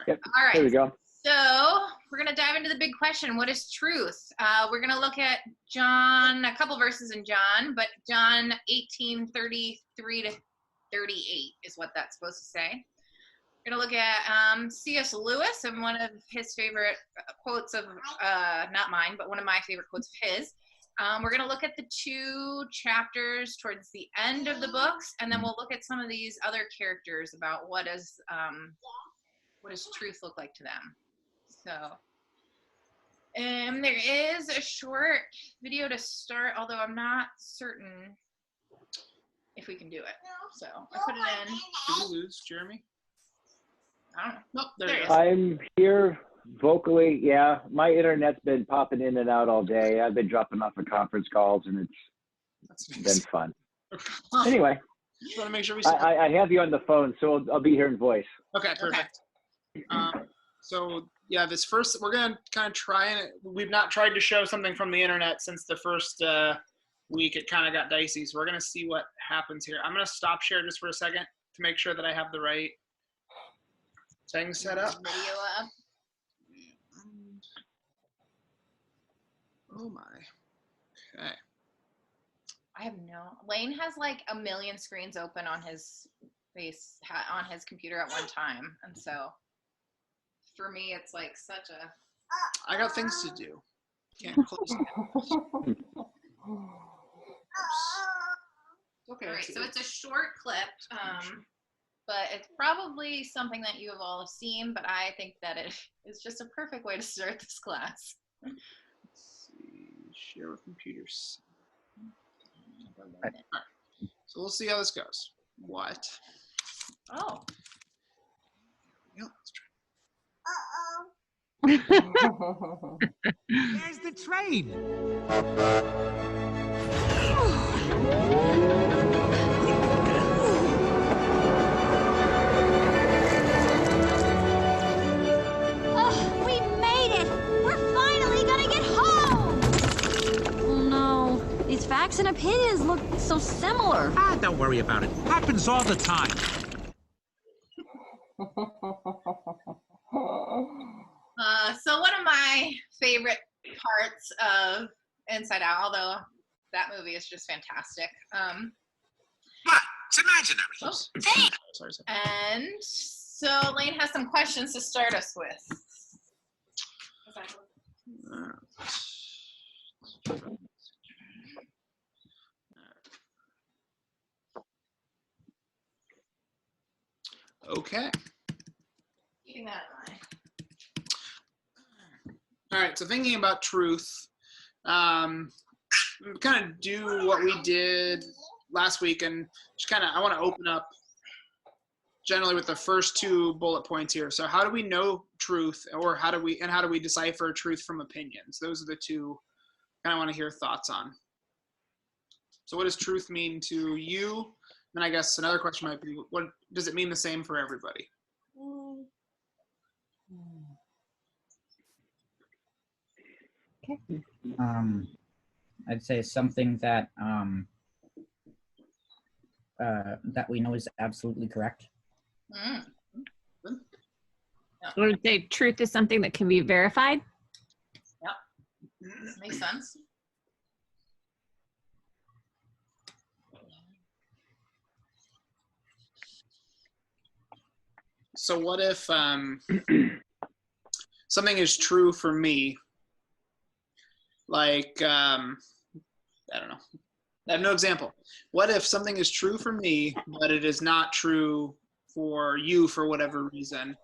Yep. All right. There we go. So we're going to dive into the big question. What is truth? We're going to look at John, a couple verses in John, but John 18:33 to 38 is what that's supposed to say. We're going to look at C.S. Lewis and one of his favorite quotes of, not mine, but one of my favorite quotes of his. We're going to look at the 2 chapters towards the end of the books, and then we'll look at some of these other characters about what does truth look like to them. So, there is a short video to start, although I'm not certain if we can do it. So I put it in. Did we lose Jeremy? I don't know. Nope, there he is. I'm here vocally. Yeah, my internet's been popping in and out all day. I've been dropping off of conference calls, and it's been fun. Anyway, just want to make sure we. I have you on the phone, so I'll be hearing voice. Okay, perfect. So yeah, this first we're gonna kind of try and we've not tried to show something from the internet since the first week. It kind of got dicey, so we're gonna see what happens here. I'm gonna stop share just for a second to make sure that I have the right thing set up. Video up. Oh my. Okay. I have Lane has like a million screens open on his on his computer at one time, and so for me it's like such a. I got things to do. Can't close it. Okay. All right, so it's a short clip, but it's probably something that you have all seen, but I think that it is just a perfect way to start this class. Let's see. Share with computers. All right. So we'll see how this goes. What? Oh. Yeah, let's try. There's the train. We made it! We're finally gonna get home! Oh no, these facts and opinions look so similar. Ah, don't worry about it. Happens all the time. So one of my favorite parts of Inside Out, although that movie is just fantastic. But it's imaginary. Sorry. And so Lane has some questions to start us with. Okay. Keeping that in mind. All right, so thinking about truth, kind of do what we did last week and just I want to open up generally with the first 2 bullet points here. So how do we know truth, or how do we decipher truth from opinions? Those are the 2 I want to hear thoughts on. So what does truth mean to you? And I guess another question might be, what does it mean the same for everybody? Okay. I'd say something that that we know is absolutely correct. Mm. I would say truth is something that can be verified. Yep. Makes sense. So what if something is true for me? Like, I don't know. I have no example. What if something is true for me, but it is not true for you for whatever reason?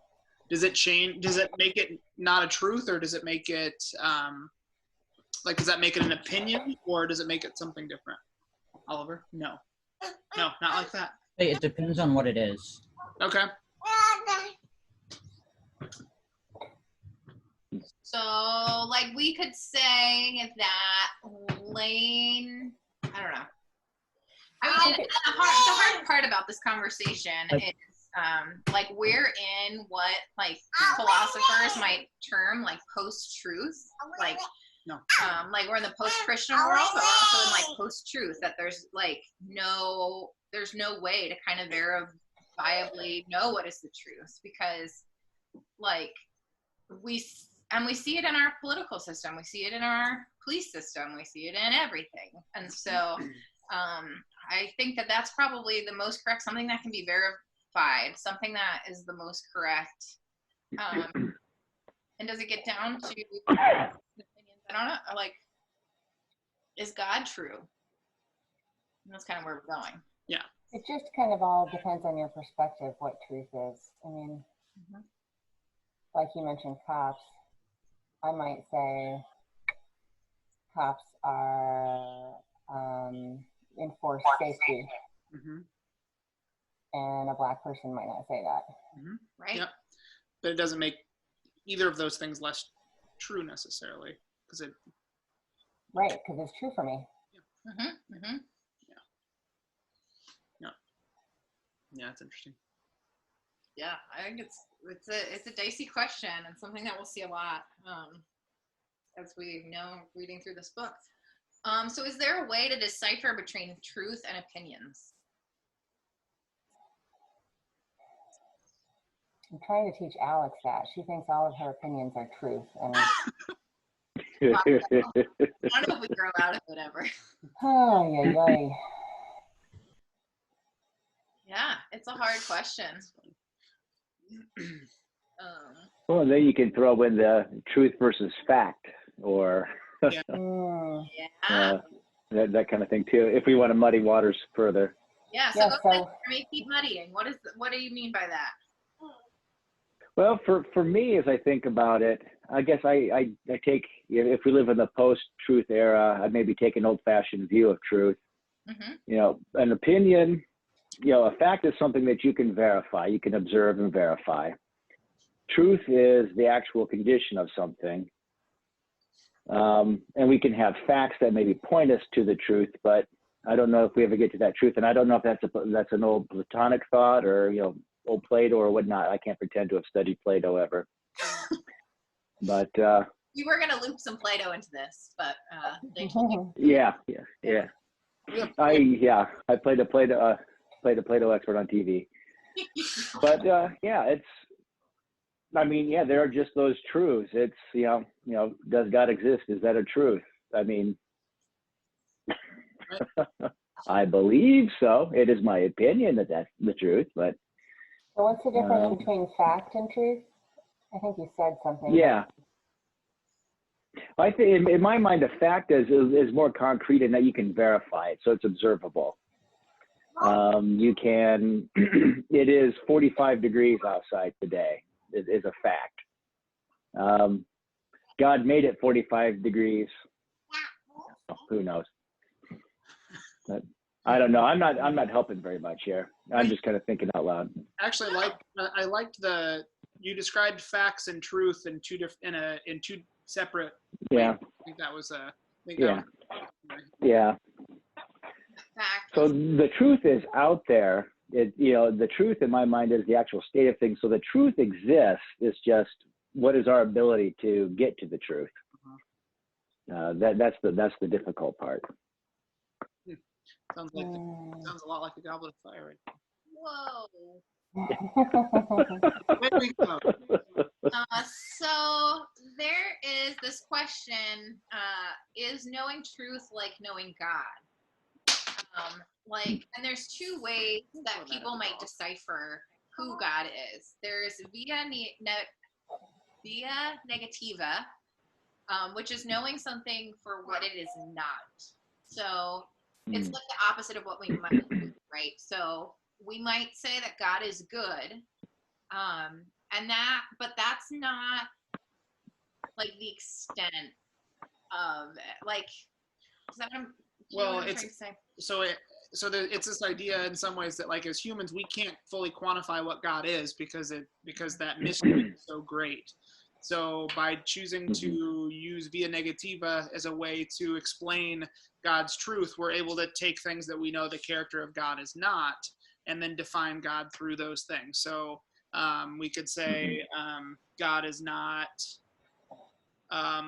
Does it change? Does it make it not a truth, or does it make it, does that make it an opinion, or does it make it something different? Oliver? No, not like that. It depends on what it is. Okay. So, like, we could say that Lane, I don't know. The hard part about this conversation is, like, we're in what, like, philosophers might term, like, post-truth. Like, No. Like, we're in the post-Christian world, but we're also in, like, post-truth, that there's, like, there's no way to kind of verifiably know what is the truth, because like we see it in our political system, we see it in our police system, we see it in everything. And so I think that that's probably the most correct, something that can be verified, something that is the most correct. And does it get down to opinions? I don't know, like, is God true? And that's kind of where we're going. Yeah. It just kind of all depends on your perspective what truth is. I mean, like you mentioned cops, I might say cops are enforce safety. And a black person might not say that. Right. Yep. But it doesn't make either of those things less true necessarily, because it. Right, because it's true for me. Yeah, it's interesting. Yeah, I think it's a dicey question, and something that we'll see a lot as we know reading through this book. So is there a way to decipher between truth and opinions? I'm trying to teach Alex that. She thinks all of her opinions are truth. And I don't know if we grow out of it ever. oh, yeah. Yeah, it's a hard question. Well, then you can throw in the truth versus fact, or Yeah. that kind of thing too. If we want to muddy waters further. Yeah. So go ahead. I mean, keep muddying. What do you mean by that? Well, for me, as I think about it, I guess I take, if we live in the post-truth era, I maybe take an old-fashioned view of truth. You know, an opinion, you know, a fact is something that you can verify, you can observe and verify. Truth is the actual condition of something. And we can have facts that maybe point us to the truth, but I don't know if we ever get to that truth. And I don't know if that's an old Platonic thought, or, you know, old Plato or whatnot. I can't pretend to have studied Plato ever. But we were going to loop some Plato into this, but thank you. Yeah. I played a Plato expert on TV. But there are just those truths. It's, you know, does God exist? Is that a truth? I mean, I believe so. It is my opinion that that's the truth, but. So what's the difference between fact and truth? I think you said something. Yeah. I think in my mind, a fact is more concrete in that you can verify it, so it's observable. You can, it is 45 degrees outside today. It is a fact. God made it 45 degrees. Who knows? But I don't know. I'm not helping very much here. I'm just kind of thinking out loud. Actually, I liked you described facts and truth in two separate. Yeah. Ways. I think that was Yeah. So the truth is out there. The truth in my mind is the actual state of things. So the truth exists. It's just, what is our ability to get to the truth? That's the difficult part. Sounds a lot like a Goblet of Fire. Right? Whoa. There we go. So there is this question: is knowing truth like knowing God? And there's two ways that people might decipher who God is. There's via negativa, which is knowing something for what it is not. So it's like the opposite of what we might do, right? So we might say that God is good, but that's not like the extent of it. Like, is that what I'm trying to say? It's this idea in some ways that, like, as humans, we can't fully quantify what God is because that mystery is so great. So by choosing to use via negativa as a way to explain God's truth, we're able to take things that we know the character of God is not, and then define God through those things. So we could say God is not a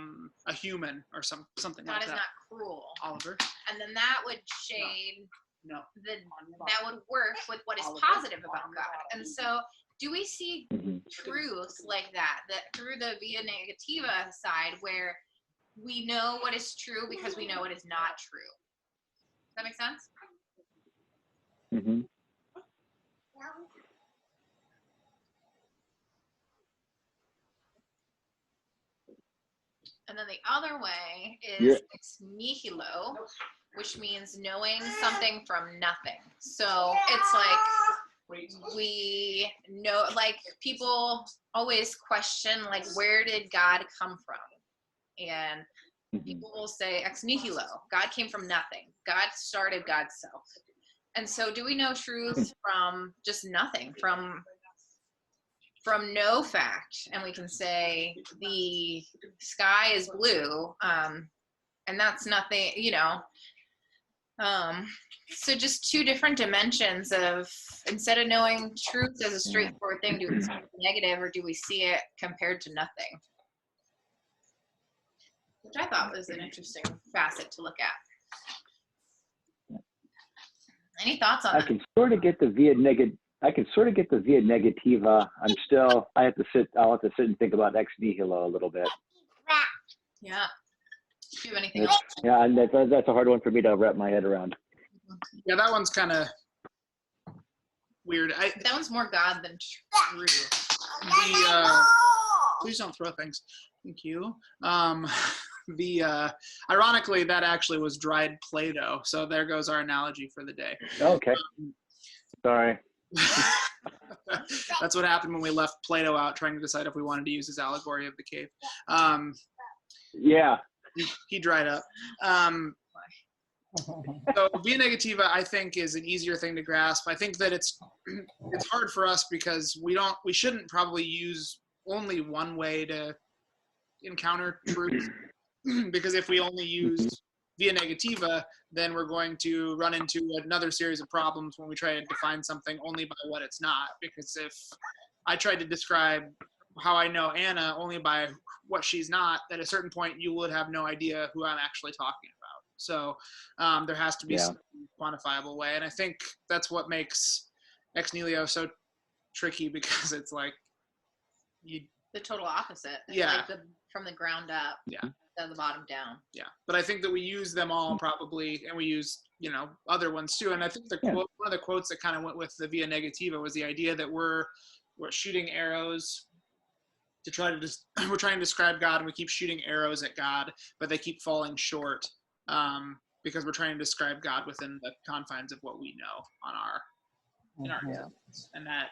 human or something like that. God is not cruel. Oliver. And then that would shade No. that would work with what is positive about God. And so do we see Mm-hmm. truth like that through the via negativa side, where we know what is true because we know what is not true? Does that make sense? Mm-hmm. And then the other way is Yeah. ex nihilo, which means knowing something from nothing. So it's like we know, like people always question, like, where did God come from? And people will say ex nihilo, God came from nothing. God started God's self. And so do we know truth from just nothing, from no fact? And we can say the sky is blue, and that's nothing, so just two different dimensions of, instead of knowing truth as a straightforward thing, do we see it negative, or do we see it compared to nothing? Which I thought was an interesting facet to look at. Any thoughts on that? I can sort of get the via negativa. I'll have to sit and think about ex nihilo a little bit. Yeah. Do you have anything else? Yeah, and that's a hard one for me to wrap my head around. Yeah, that one's kind of weird. That one's more God than true. Please don't throw things. Thank you. Ironically, that actually was dried Play-Doh. So there goes our analogy for the day. Okay. Sorry. That's what happened when we left Play-Doh out, trying to decide if we wanted to use his allegory of the cave. Yeah. He dried up. So via negativa, I think, is an easier thing to grasp. I think that it's hard for us because we shouldn't probably use only one way to encounter truth, because if we only use via negativa, then we're going to run into another series of problems when we try to define something only by what it's not. Because if I tried to describe how I know Anna only by what she's not, at a certain point you would have no idea who I'm actually talking about. So there has to be some quantifiable way, and I think that's what makes ex nihilo so tricky, because it's like the total opposite. It's yeah, like from the ground up. Yeah. Than the bottom down. Yeah, but I think that we use them all probably, and we use other ones too. And I think one of the quotes that kind of went with the via negativa was the idea that we're shooting arrows to try to we're trying to describe God, and we keep shooting arrows at God, but they keep falling short because we're trying to describe God within the confines of what we know in our existence. And that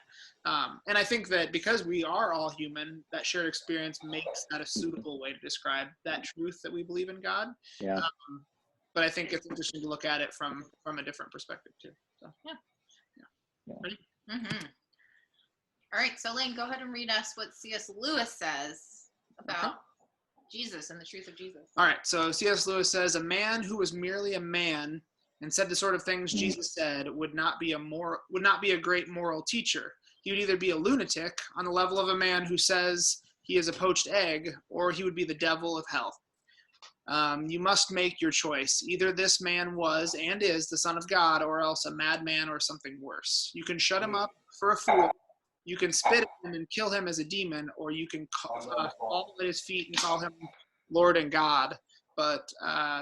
and I think that because we are all human, that shared experience makes that a suitable way to describe that truth that we believe in God. Yeah. But I think it's interesting to look at it from a different perspective too. So yeah. Ready? Mm-hmm. All right, so Lane, go ahead and read us what C.S. Lewis says about Jesus and the truth of Jesus. All right, so C.S. Lewis says, a man who was merely a man and said the sort of things Jesus said would not be a great moral teacher. He would either be a lunatic on the level of a man who says he is a poached egg, or he would be the devil of hell. You must make your choice. Either this man was and is the Son of God, or else a madman or something worse. You can shut him up for a fool. You can spit at him and kill him as a demon, or you can fall at his feet and call him Lord and God. But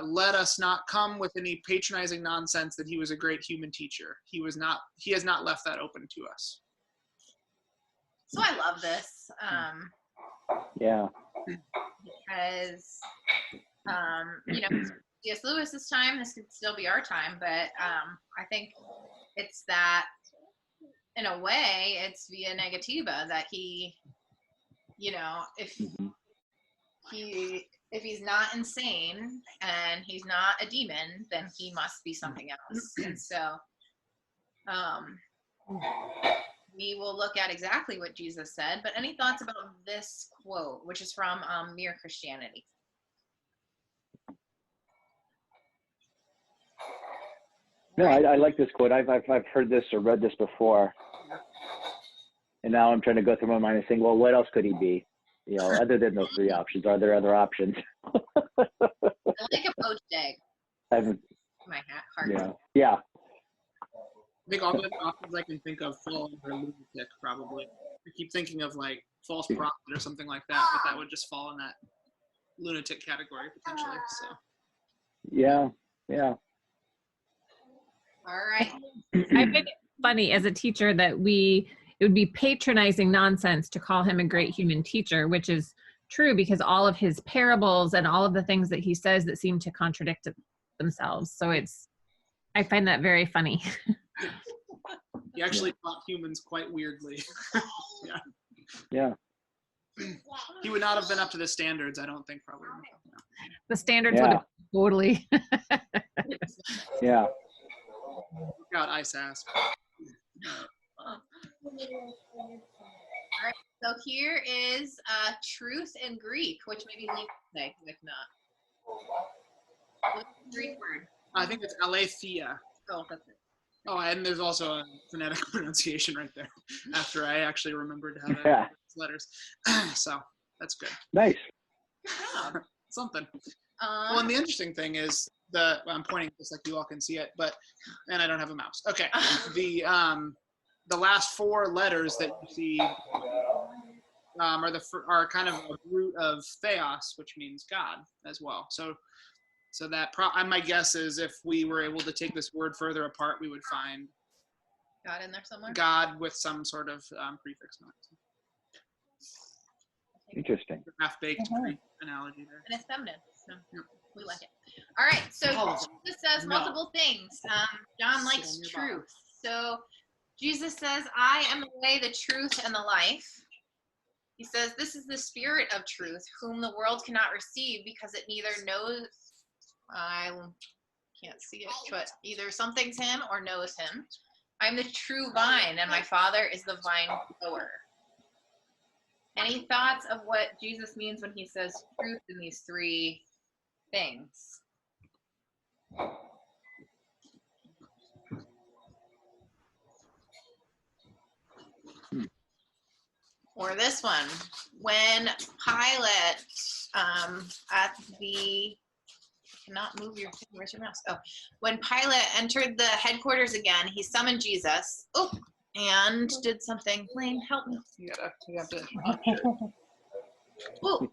let us not come with any patronizing nonsense that he was a great human teacher. He has not left that open to us. So I love this. Because, C.S. Lewis's time, this could still be our time, but I think it's that, in a way, it's via negativa that he, if he's not insane and he's not a demon, then he must be something else. And so we will look at exactly what Jesus said. But any thoughts about this quote, which is from Mere Christianity? No, I like this quote. I've heard this or read this before, and now I'm trying to go through my mind and think, well, what else could he be? Other than those three options, are there other options? I like a poached egg. I haven't. My heart. Yeah. I think all the options I can think of fall under lunatic, probably. I keep thinking of like false prophet or something like that, but that would just fall in that lunatic category potentially. So. Yeah. All right. I find it funny as a teacher that it would be patronizing nonsense to call him a great human teacher, which is true because all of his parables and all of the things that he says that seem to contradict themselves. So I find that very funny. He actually taught humans quite weirdly. Yeah. He would not have been up to the standards, I don't think, probably. No. The standards would have totally. Yeah. Look out, ice ass. All right. So here is truth in Greek, which maybe Lee can say, if not. What's the Greek word? I think it's aletheia. Oh, that's it. Oh, and there's also a phonetic pronunciation right there after I actually remembered how to Yeah. letters. So that's good. Nice. Good job. Something. Well, and the interesting thing is I'm pointing just like you all can see it, and I don't have a mouse. Okay. The last four letters that you see are kind of a root of theos, which means God as well. So that my guess is if we were able to take this word further apart, we would find God in there somewhere? God with some sort of prefix on it. Interesting. Half-baked Greek analogy there. And it's feminine, so we like it. All right, so Jesus says multiple things. John likes truth. So Jesus says, I am the way, the truth, and the life. He says, this is the spirit of truth, whom the world cannot receive because it neither knows, I can't see it, but either something's him or knows him. I'm the true vine, and my Father is the vine grower. Any thoughts of what Jesus means when he says truth in these three things? Or this one, when Pilate cannot move your finger, where's your mouse? Oh, when Pilate entered the headquarters again, he summoned Jesus. Oh, and did something. Blaine, help me. You have to. Oh,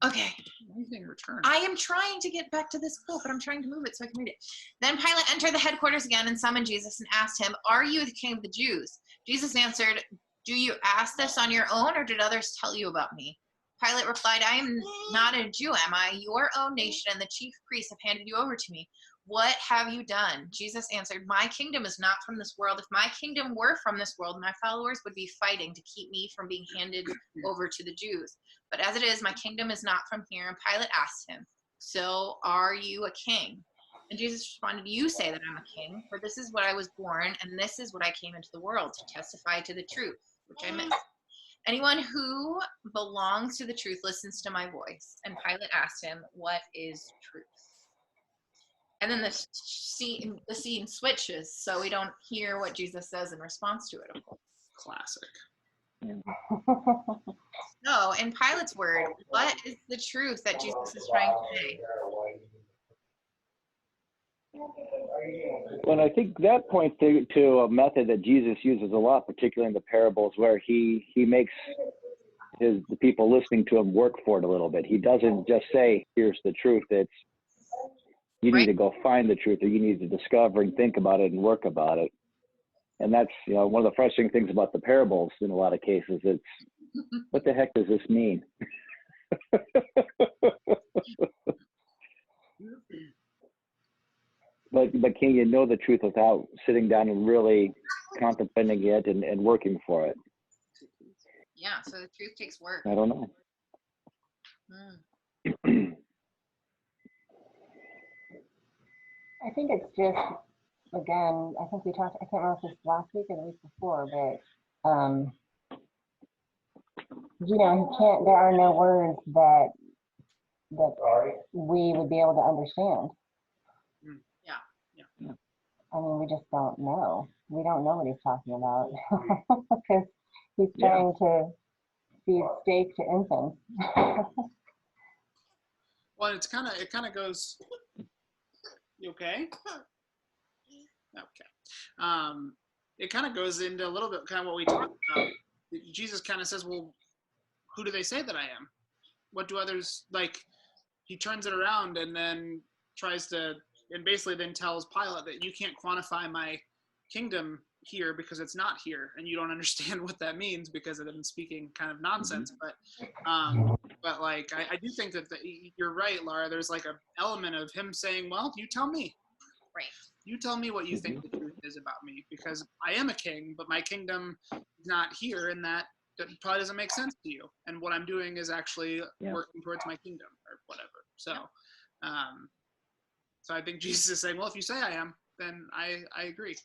okay. Anything return. I am trying to get back to this quote, but I'm trying to move it so I can read it. Then Pilate entered the headquarters again and summoned Jesus and asked him, "Are you the king of the Jews?" Jesus answered, "Do you ask this on your own, or did others tell you about me?" Pilate replied, "I am not a Jew, am I? Your own nation and the chief priests have handed you over to me. What have you done?" Jesus answered, "My kingdom is not from this world. If my kingdom were from this world, my followers would be fighting to keep me from being handed over to the Jews. But as it is, my kingdom is not from here." And Pilate asked him, "So are you a king?" And Jesus responded, "You say that I'm a king, for this is what I was born, and this is what I came into the world, to testify to the truth," which I missed. "Anyone who belongs to the truth listens to my voice." And Pilate asked him, "What is truth?" And then the scene switches, so we don't hear what Jesus says in response to it, of course. Classic. So, in Pilate's word, what is the truth that Jesus is trying to say? Well, I think that points to a method that Jesus uses a lot, particularly in the parables, where he makes the people listening to him work for it a little bit. He doesn't just say, "Here's the truth." It's you need to go find the truth, or you need to discover and think about it and work about it. And that's one of the frustrating things about the parables in a lot of cases. It's what the heck does this mean? But can you know the truth without sitting down and really contemplating it and working for it? Yeah, so the truth takes work. I don't know. I think it's just, again, I think we talked, I can't remember if it was last week or the week before, but, there are no words that we would be able to understand. Yeah. I mean, we just don't know. We don't know what he's talking about because he's trying to feed steak to infants. Well, it kind of goes. You okay? Okay. It kind of goes into a little bit kind of what we talked about. Jesus kind of says, well, who do they say that I am? What do others, like, he turns it around and then tries to, and basically then tells Pilate that you can't quantify my kingdom here because it's not here, and you don't understand what that means because of them speaking kind of nonsense. But like, I do think that you're right, Laura. There's like an element of him saying, well, you tell me. Right. You tell me what you think the truth is about me, because I am a king, but my kingdom is not here, and that probably doesn't make sense to you. And what I'm doing is actually working towards my kingdom or whatever. So, so I think Jesus is saying, well, if you say I am, then I agree.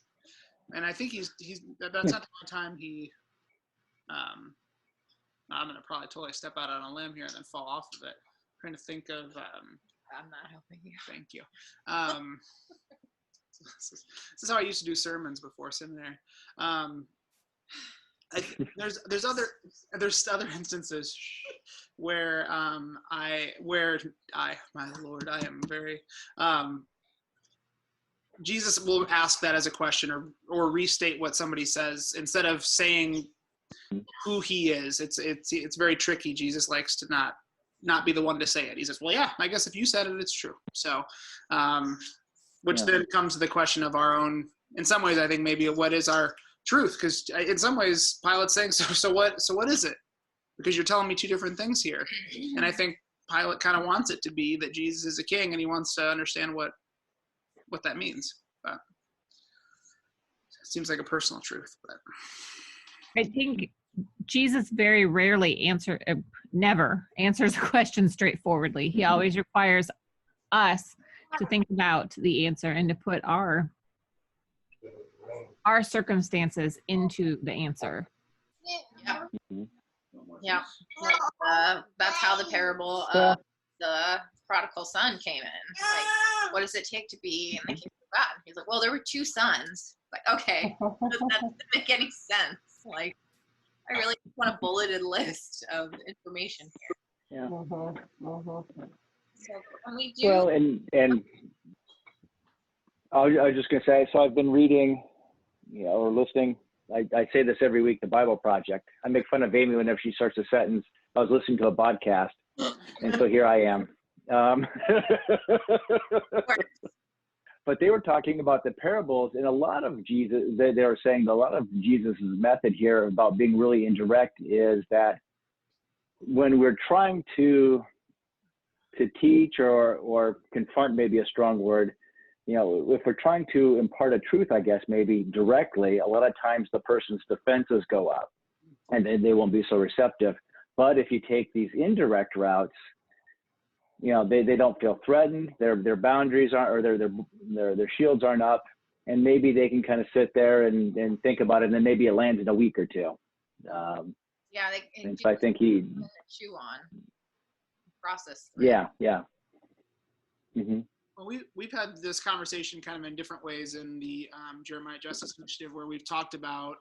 And I think that's not the only time he, I'm going to probably totally step out on a limb here and then fall off of it. I'm trying to think of, I'm not helping you. Thank you. This is how I used to do sermons before seminary. There's other instances where my Lord, I am very Jesus will ask that as a question or restate what somebody says instead of saying who he is. It's very tricky. Jesus likes to not be the one to say it. He says, well, yeah, I guess if you said it, it's true. So, which then comes to the question of our own, in some ways, I think maybe what is our truth? Because in some ways, Pilate's saying, so what is it? Because you're telling me two different things here. And I think Pilate kind of wants it to be that Jesus is a king, and he wants to understand what that means. But it seems like a personal truth. But I think Jesus very rarely never answers a question straightforwardly. He always requires us to think about the answer and to put our circumstances into the answer. Yeah. That's how the parable of the prodigal son came in. Like, what does it take to be in the kingdom of God? He's like, well, there were two sons. Like, okay, that doesn't make any sense. Like, I really want a bulleted list of information here. Yeah. So when we do, well, and I was just going to say, so I've been reading, or listening. I say this every week, the Bible Project. I make fun of Amy whenever she starts a sentence. I was listening to a podcast, and so here I am. But they were talking about the parables, and a lot of Jesus, they were saying a lot of Jesus's method here about being really indirect is that when we're trying to teach or confront, maybe a strong word, if we're trying to impart a truth, I guess, maybe directly, a lot of times the person's defenses go up and they won't be so receptive. But if you take these indirect routes, they don't feel threatened. Their boundaries aren't, or their shields aren't up, and maybe they can kind of sit there and think about it, and then maybe it lands in a week or two. and so I think he chew on process. Yeah. Mm-hmm. Well, we've had this conversation kind of in different ways in the Jeremiah Justice Initiative, where we've talked about,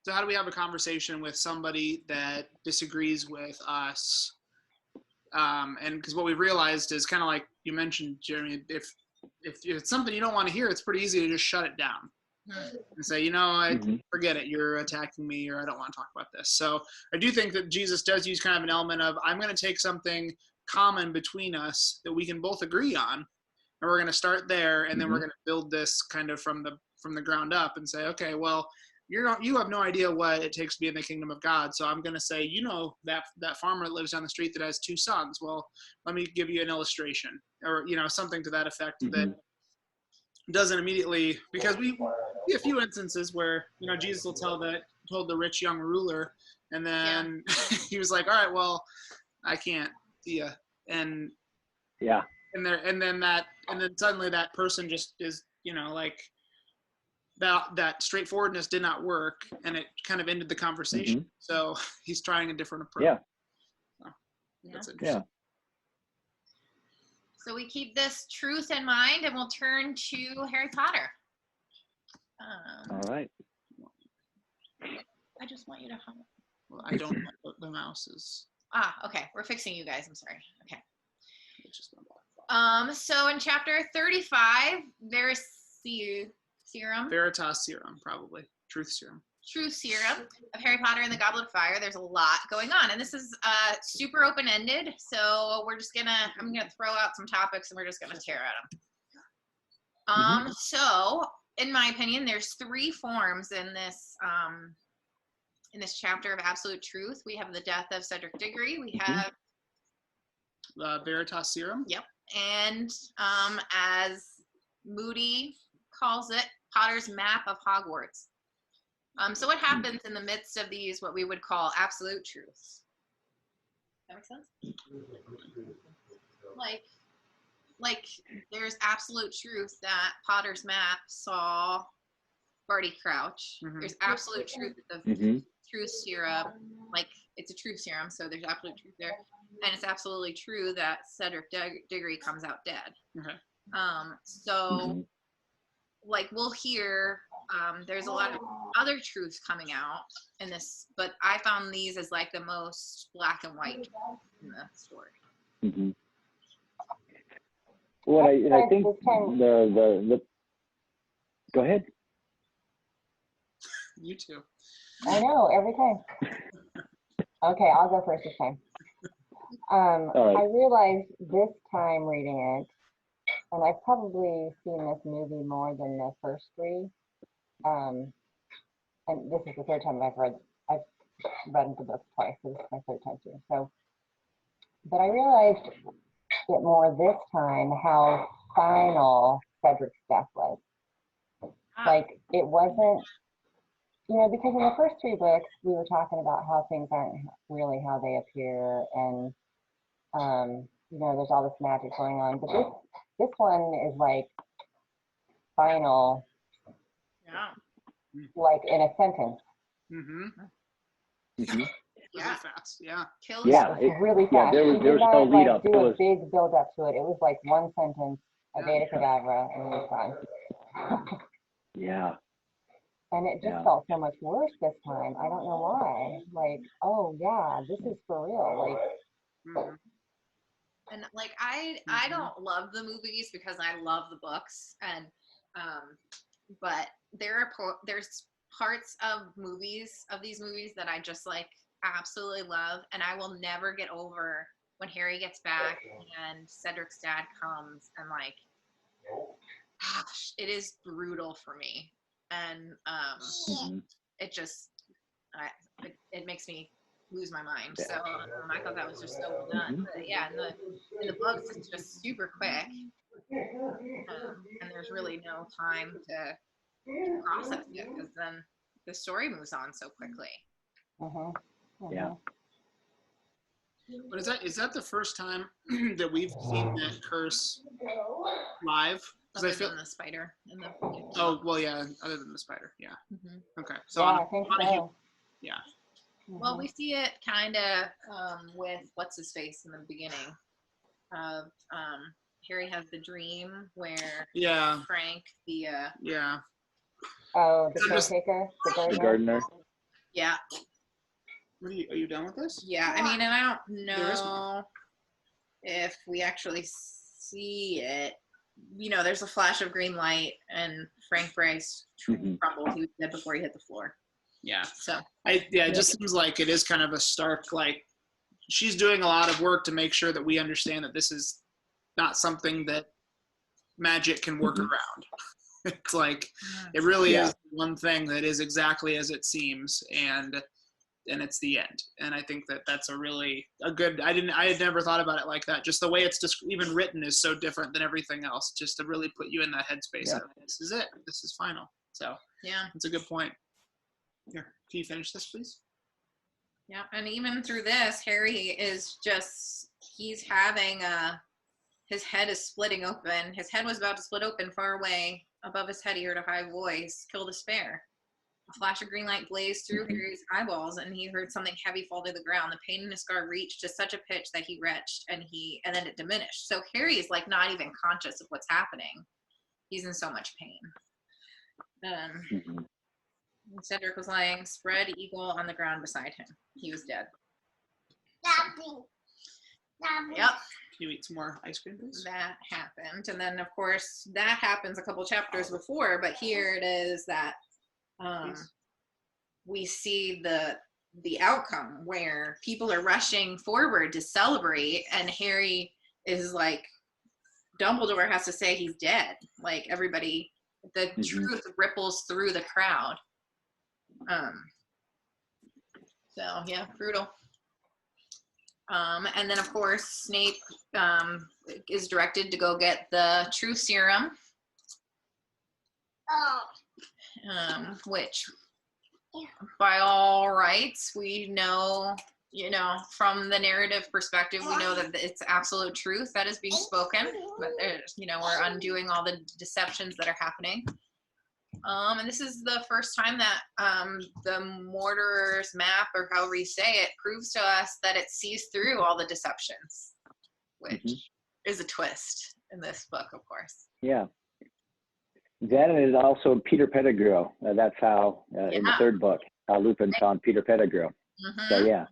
so how do we have a conversation with somebody that disagrees with us? And because what we've realized is kind of like you mentioned, Jeremy, if it's something you don't want to hear, it's pretty easy to just shut it down and say, I forget it, you're attacking me, or I don't want to talk about this. So I do think that Jesus does use kind of an element of, I'm going to take something common between us that we can both agree on, and we're going to start there, and then we're going to build this kind of from the ground up and say, okay, well, you have no idea what it takes to be in the kingdom of God. So I'm going to say, that farmer that lives down the street that has two sons. Well, let me give you an illustration, or something to that effect that doesn't immediately, because we see a few instances where Jesus will told the rich young ruler, and then he was like, all right, well, I can't see ya, and then suddenly that person just is like, that straightforwardness did not work, and it kind of ended the conversation. So he's trying a different approach. That's interesting. So we keep this truth in mind, and we'll turn to Harry Potter. All right. I just want you to hum. Well, I don't know the mouse is. Okay. We're fixing you guys. I'm sorry. Okay. So in chapter 35, there's serum. Veritas serum, probably. Truth serum. Truth serum of Harry Potter and the Goblet of Fire. There's a lot going on, and this is super open-ended. So I'm gonna throw out some topics, and we're just gonna tear at them. So, in my opinion, there's 3 forms in this chapter of absolute truth. We have the death of Cedric Diggory. We have Veritas serum. Yep, and as Moody calls it, Potter's map of Hogwarts. So what happens in the midst of these, what we would call absolute truths? That make sense? Like there's absolute truth that Potter's map saw Barty Crouch. There's absolute truth that the truth serum, like it's a truth serum, so there's absolute truth there. And it's absolutely true that Cedric Diggory comes out dead. So like we'll hear there's a lot of other truths coming out in this, but I found these as like the most black and white in the story. Well, I think the go ahead. You too. I know, every time. Okay, I'll go first this time. All right. I realized this time reading it, and I've probably seen this movie more than the first 3. And this is the 3rd time I've read the book twice, so this is my 3rd time too. So, but I realized it more this time how final Cedric's death was. Like, it wasn't, because in the first 3 books, we were talking about how things aren't really how they appear, and, there's all this magic going on. But this one is like final, like in a sentence. Really fast, yeah. Kills. Yeah, really fast. There was no lead up. Do a big build up to it. It was like one sentence, Avada Kedavra, and it was gone. Yeah. And it just felt so much worse this time. I don't know why. Like, oh yeah, this is for real. Like, and like I don't love the movies because I love the books, and but there's parts of these movies that I just like absolutely love, and I will never get over when Harry gets back and Cedric's dad comes, and like, gosh, it is brutal for me. And it just it makes me lose my mind. So I thought that was just so well done. But yeah, in the books it's just super quick, and there's really no time to process it, because then the story moves on so quickly. Yeah. But is that the first time that we've seen that curse live? Other than the spider. Oh, well, yeah, other than the spider, yeah. Okay. So yeah, I think so. Yeah. Well, we see it kind of with what's-his-face in the beginning of Harry has the dream where Frank, the... Oh, the caretaker? The gardener? Yeah. Are you done with this? Yeah, I mean, and I don't know if we actually see it. There's a flash of green light, and Frank Bryce crumbled. He was dead before he hit the floor. Yeah. So. It just seems like it is kind of a stark, like, she's doing a lot of work to make sure that we understand that this is not something that magic can work around. It's like, it really is one thing that is exactly as it seems, and it's the end. And I think that that's a good, I had never thought about it like that. Just the way it's even written is so different than everything else, just to really put you in that headspace of, this is it, this is final. So yeah, that's a good point. Here, can you finish this, please? Yeah, and even through this, Harry is just, he's having his head is splitting open. His head was about to split open far away. Above his head, he heard a high voice, "Kill the spare." A flash of green light blazed through Harry's eyeballs, and he heard something heavy fall to the ground. The pain in his scar reached to such a pitch that he retched, and then it diminished. So Harry is like not even conscious of what's happening. He's in so much pain. Cedric was lying spread eagle on the ground beside him. He was dead. Yep. Can you eat some more ice cream, please? That happened. And then, of course, that happens a couple chapters before, but here it is that we see the outcome where people are rushing forward to celebrate, and Harry is like, Dumbledore has to say he's dead. Like, everybody, the truth ripples through the crowd. So, yeah, brutal. And then, of course, Snape is directed to go get the truth serum, which, by all rights, we know, from the narrative perspective, we know that it's absolute truth that is being spoken, but there's, we're undoing all the deceptions that are happening. And this is the first time that the Mortar's map, or however you say it, proves to us that it sees through all the deceptions, which is a twist in this book, of course. Yeah. That is also Peter Pettigrew. That's how, in the third book, Lupin found Peter Pettigrew. So, yeah.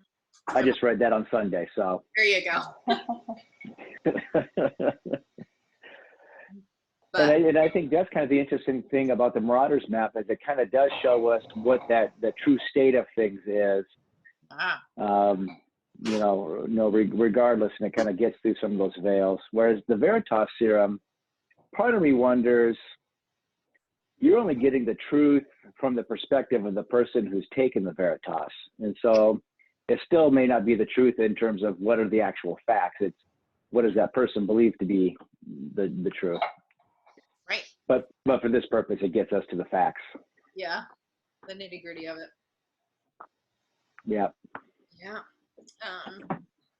I just read that on Sunday, so. There you go. And I think that's kind of the interesting thing about the Marauders map, is it kind of does show us what the true state of things is. Regardless, and it kind of gets through some of those veils. Whereas the Veritas serum, part of me wonders, you're only getting the truth from the perspective of the person who's taken the Veritas. And so it still may not be the truth in terms of what are the actual facts. It's what does that person believe to be the truth. Right. But for this purpose, it gets us to the facts. Yeah, the nitty gritty of it. Yeah. Yeah.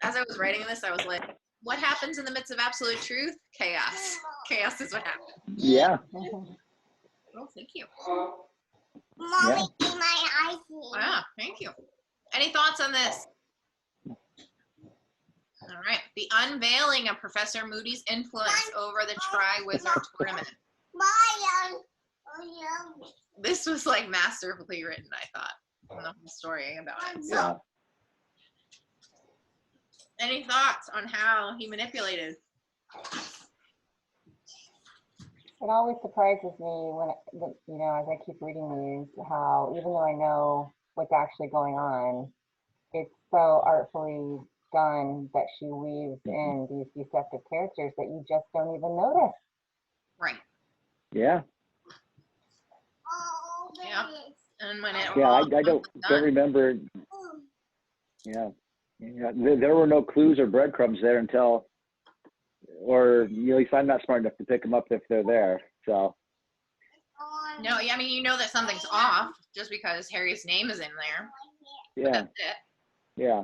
As I was writing this, I was like, what happens in the midst of absolute truth? Chaos. Chaos is what happens. Yeah. Oh, thank you. Mommy, Yeah. my eyes. Wow, thank you. Any thoughts on this? All right. The unveiling of Professor Moody's influence over the Tri-Wizard Tournament. This was like masterfully written, I thought, in the whole story about it. So, Yeah. any thoughts on how he manipulated? It always surprises me when, as I keep reading these, how even though I know what's actually going on, it's so artfully done that she weaves in these deceptive characters that you just don't even notice. Right. Yeah. Yeah. And when it I don't remember. Yeah. There were no clues or breadcrumbs there until, or at least I'm not smart enough to pick them up if they're there. So. No, I mean, that something's off just because Harry's name is in there. Yeah. That's it. Yeah.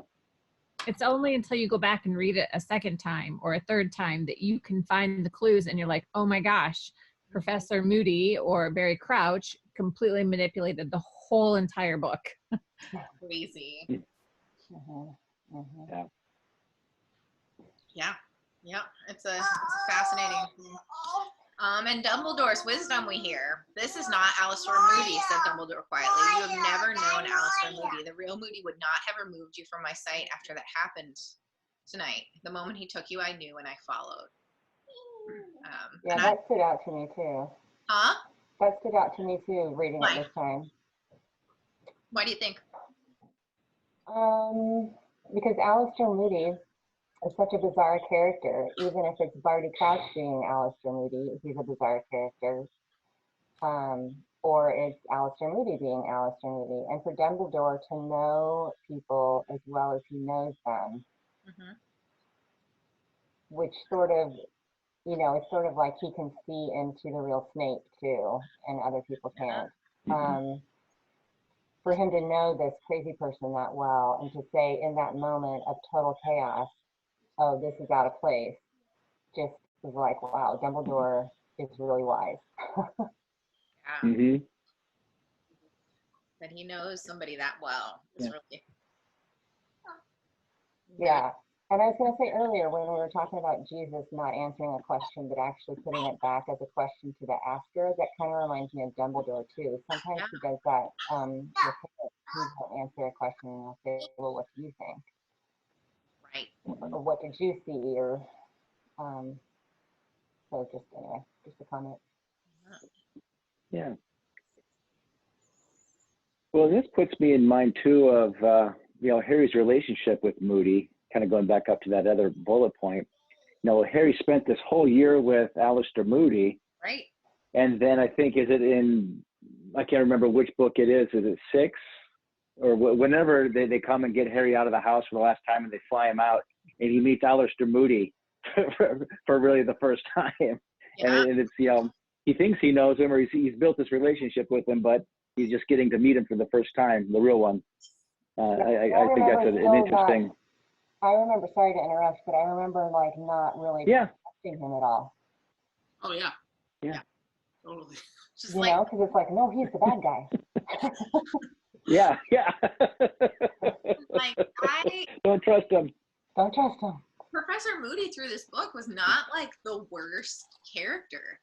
It's only until you go back and read it a second time or a third time that you can find the clues, and you're like, oh my gosh, Professor Moody or Barry Crouch completely manipulated the whole entire book. Crazy. Yeah. Yeah. It's a fascinating thing. And Dumbledore's wisdom we hear. This is not Alastor Moody, said Dumbledore quietly. You have never known Alastor Moody. The real Moody would not have removed you from my sight after that happened tonight. The moment he took you, I knew and I followed. That stood out to me too. Huh? That stood out to me too, reading Why? it this time. Why do you think? Because Alastor Moody is such a bizarre character. Even if it's Barty Crouch being Alastor Moody, he's a bizarre character. Or it's Alastor Moody being Alastor Moody. And for Dumbledore to know people as well as he knows them, which sort of, it's sort of like he can see into the real Snape too, and other people can't. For him to know this crazy person that well and to say in that moment of total chaos, oh, this is out of place, just was like, wow, Dumbledore is really wise. That he knows somebody that well is really. Yeah. And I was going to say earlier when we were talking about Jesus not answering a question, but actually putting it back as a question to the asker, that kind of reminds me of Dumbledore too. Sometimes he does that. He will answer a question and he'll say, well, what do you think? Right. Or what did you see? Or So just anyway, just a comment. Yeah. Well, this puts me in mind too of Harry's relationship with Moody. Kind of going back up to that other bullet point. Harry spent this whole year with Alistair Moody. Right. And then I think, I can't remember which book it is. Is it 6? Or whenever they come and get Harry out of the house for the last time and they fly him out and he meets Alistair Moody for really the first time. Yeah. And it's, he thinks he knows him or he's built this relationship with him, but he's just getting to meet him for the first time, the real one. I think that's an interesting. I remember, sorry to interrupt, but I remember not really trusting him at all. Oh yeah. Yeah. Totally. Just because it's no, he's the bad guy. Yeah. I don't trust him. Don't trust him. Professor Moody through this book was not the worst character.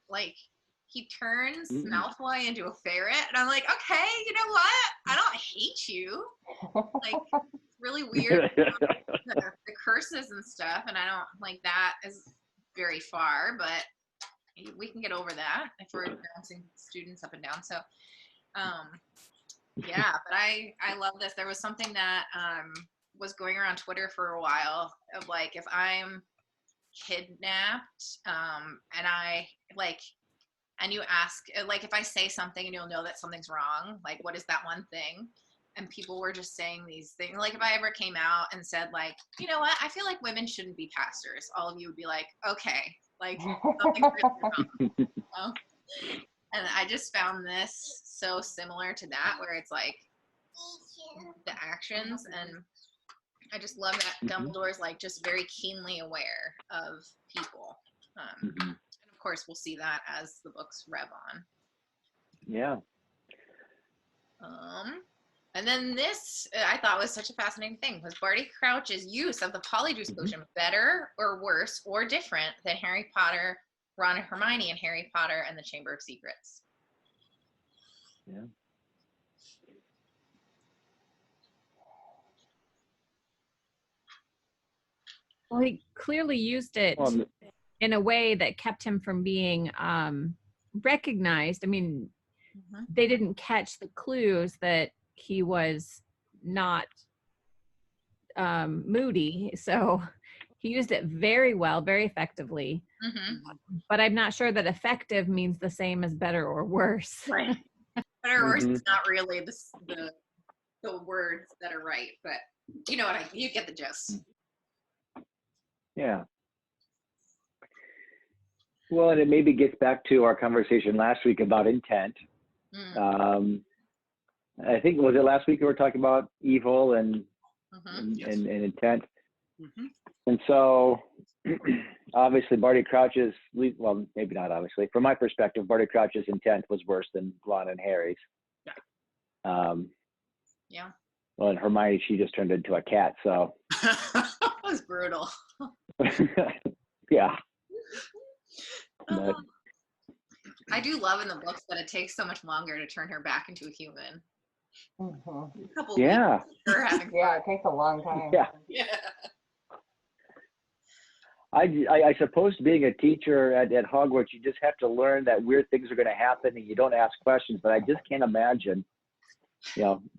He turns Malfoy into a ferret, and I'm okay, you know what? I don't hate you. Really weird. the curses and stuff, and I don't that is very far, but we can get over that if we're bouncing students up and down. So, yeah, but I love this. There was something that was going around Twitter for a while of if I'm kidnapped, and I and you ask if I say something and you'll know that something's wrong, what is that one thing? And people were just saying these things. If I ever came out and said you know what, I feel women shouldn't be pastors, all of you would be okay, something's really wrong. And I just found this so similar to that, where it's the actions, and I just love that Dumbledore's just very keenly aware of people. And of course, we'll see that as the books rev on. Yeah. And then this, I thought was such a fascinating thing, was Barty Crouch's use of the Polyjuice Potion better or worse or different than Harry Potter, Ron and Hermione, and Harry Potter and the Chamber of Secrets? Yeah. Well, he clearly used it in a way that kept him from being recognized. I mean, they didn't catch the clues that he was not Moody. So he used it very well, very effectively. But I'm not sure that effective means the same as better or worse. Right. Better or worse is not really the words that are right, but you know what you get the gist. Yeah. Well, and it maybe gets back to our conversation last week about intent. I think, was it last week we were talking about evil and intent? And so, obviously, Barty Crouch's, well, maybe not obviously, from my perspective, Barty Crouch's intent was worse than Ron and Harry's. Yeah. Well, and Hermione, she just turned into a cat, so. That was brutal. Yeah. But, I do love in the books that it takes so much longer to turn her back into a human. A couple weeks, her having yeah, it takes a long time. Yeah. I suppose being a teacher at Hogwarts, you just have to learn that weird things are going to happen and you don't ask questions. But I just can't imagine,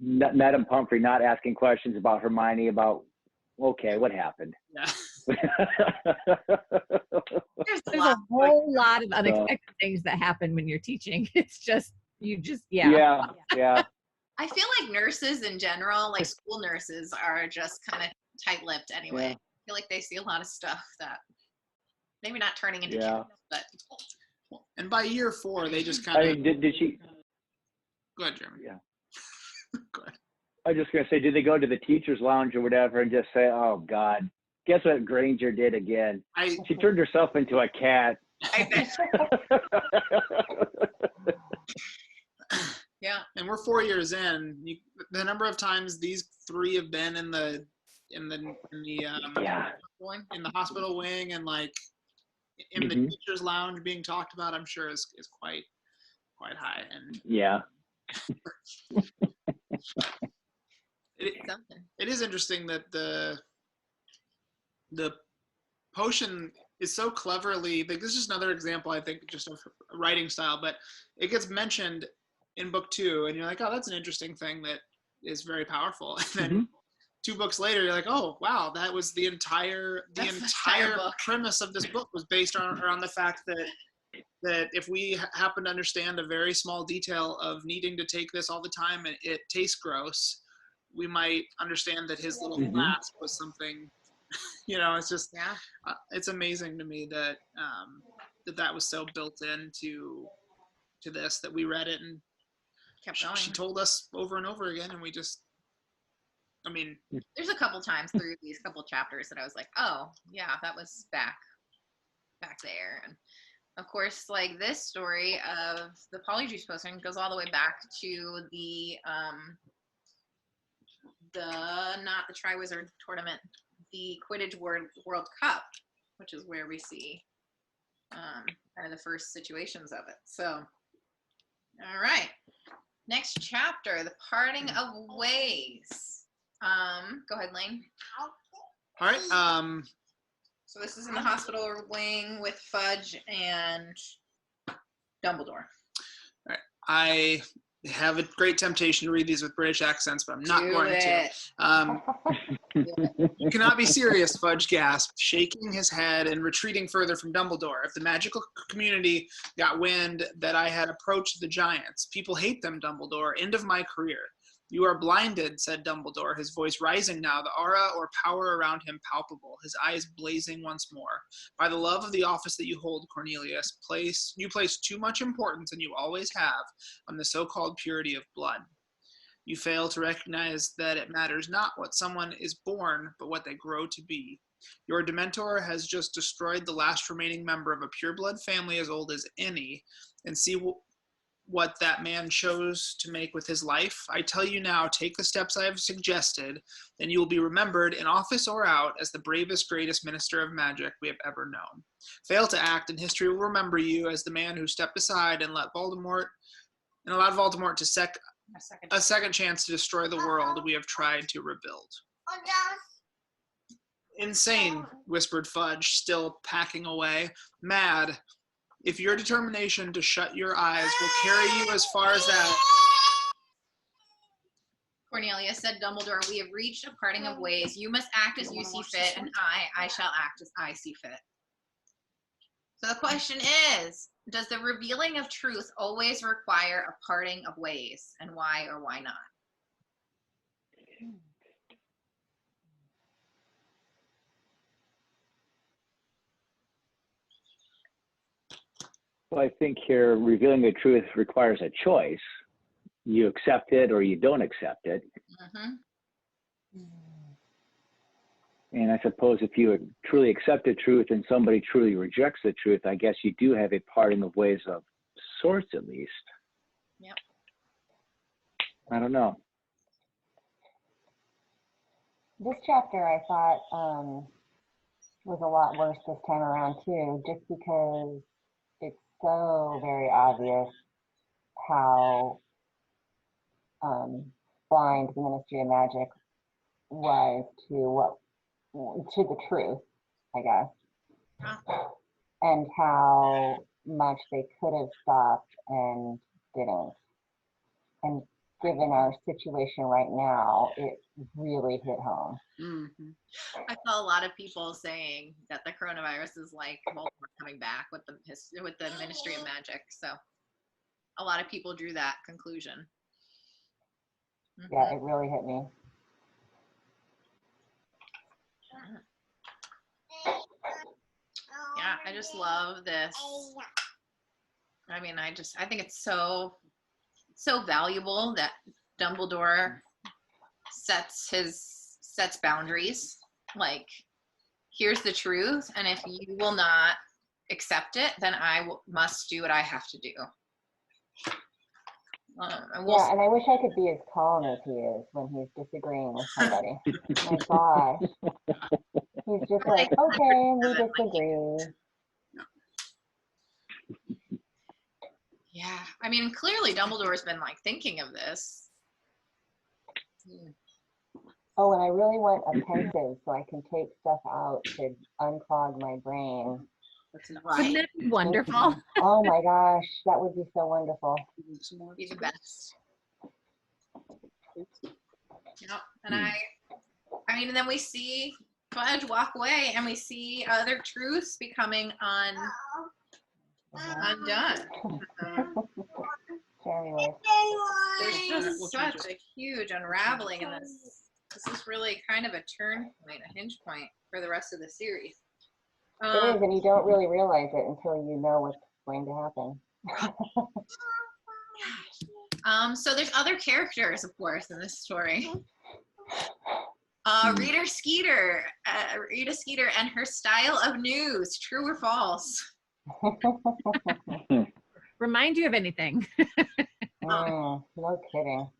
Madame Pomfrey not asking questions about Hermione about, okay, what happened? There's a whole lot of unexpected things that happen when you're teaching. It's just, Yeah. I feel nurses in general, school nurses, are just kind of tight-lipped anyway. Yeah. I feel they see a lot of stuff that maybe not turning into kids, but. And by year 4, they just kind of. Did she? Go ahead, Jeremy. Yeah. Go ahead. I was just gonna say, did they go to the teacher's lounge or whatever and just say, "Oh God, guess what Granger did again? She turned herself into a cat." I bet. Yeah. And we're 4 years in. The number of times these 3 have been in the hospital wing and in the teacher's lounge being talked about, I'm sure is quite high. And it is interesting that the potion is so cleverly, like, this is just another example, I think, just of writing style, but it gets mentioned in book 2, and you're like, oh, that's an interesting thing that is very powerful. And then 2 books later, you're like, oh, wow, that was the entire premise of this book was based around the fact that if we happen to understand a very small detail of needing to take this all the time and it tastes gross, we might understand that his little flask was something, it's just, it's amazing to me that that was so built into this, that we read it and kept going. She told us over and over again, and we just, there's a couple times through these couple chapters that I was like, oh yeah, that was back there. And of course, like, this story of the Polyjuice Potion goes all the way back to the not the Triwizard Tournament, the Quidditch World Cup, which is where we see kind of the first situations of it. So, all right, next chapter, the Parting of Ways. Go ahead, Lane. All right. So this is in the hospital wing with Fudge and Dumbledore. All right. I have a great temptation to read these with British accents, but I'm not going to. You cannot be serious, Fudge gasped, shaking his head and retreating further from Dumbledore. If the magical community got wind that I had approached the giants, people hate them, Dumbledore. End of my career. You are blinded, said Dumbledore, his voice rising now, the aura or power around him palpable, his eyes blazing once more. By the love of the office that you hold, Cornelius, you place too much importance, and you always have, on the so-called purity of blood. You fail to recognize that it matters not what someone is born, but what they grow to be. Your Dementor has just destroyed the last remaining member of a pureblood family as old as any, and see what that man chose to make with his life. I tell you now, take the steps I have suggested, then you will be remembered, in office or out, as the bravest, greatest minister of magic we have ever known. Fail to act, and history will remember you as the man who stepped aside and allowed Voldemort to a second chance to destroy the world we have tried to rebuild. Insane, whispered Fudge, still packing away. Mad. If your determination to shut your eyes will carry you as far as that. Cornelius, said Dumbledore, we have reached a parting of ways. You must act as you see fit, and I shall act as I see fit. So the question is, does the revealing of truth always require a parting of ways, and why or why not? Well, I think here revealing the truth requires a choice. You accept it or you don't accept it. And I suppose if you truly accept the truth and somebody truly rejects the truth, I guess you do have a parting of ways of sorts, at least. Yep. I don't know. This chapter I thought was a lot worse this time around too, just because it's so very obvious how blind the Ministry of Magic was to the truth, I guess, and how much they could have stopped and didn't. And given our situation right now, it really hit home. I saw a lot of people saying that the coronavirus is like Voldemort coming back with the Ministry of Magic. So a lot of people drew that conclusion. Yeah, it really hit me. Yeah, I just love this. I mean, I think it's so valuable that Dumbledore sets boundaries. Like, here's the truth, and if you will not accept it, then I must do what I have to do. Yeah, and I wish I could be as calm as he is when he's disagreeing with somebody. My gosh. He's just like, okay, we disagree. Yeah, I mean, clearly Dumbledore's been like thinking of this. Oh, and I really want a pensive so I can take stuff out to unclog my brain. Wouldn't that be wonderful? Oh my gosh, that would be so wonderful. Be the best. Yep. And I mean, and then we see Fudge walk away, and we see other truths becoming undone. There's just such a huge unraveling in this. This is really kind of a turn point, a hinge point for the rest of the series. It is, and you don't really realize it until you know what's going to happen. So there's other characters, of course, in this story. Rita Skeeter and her style of news, true or false? Remind you of anything? No kidding.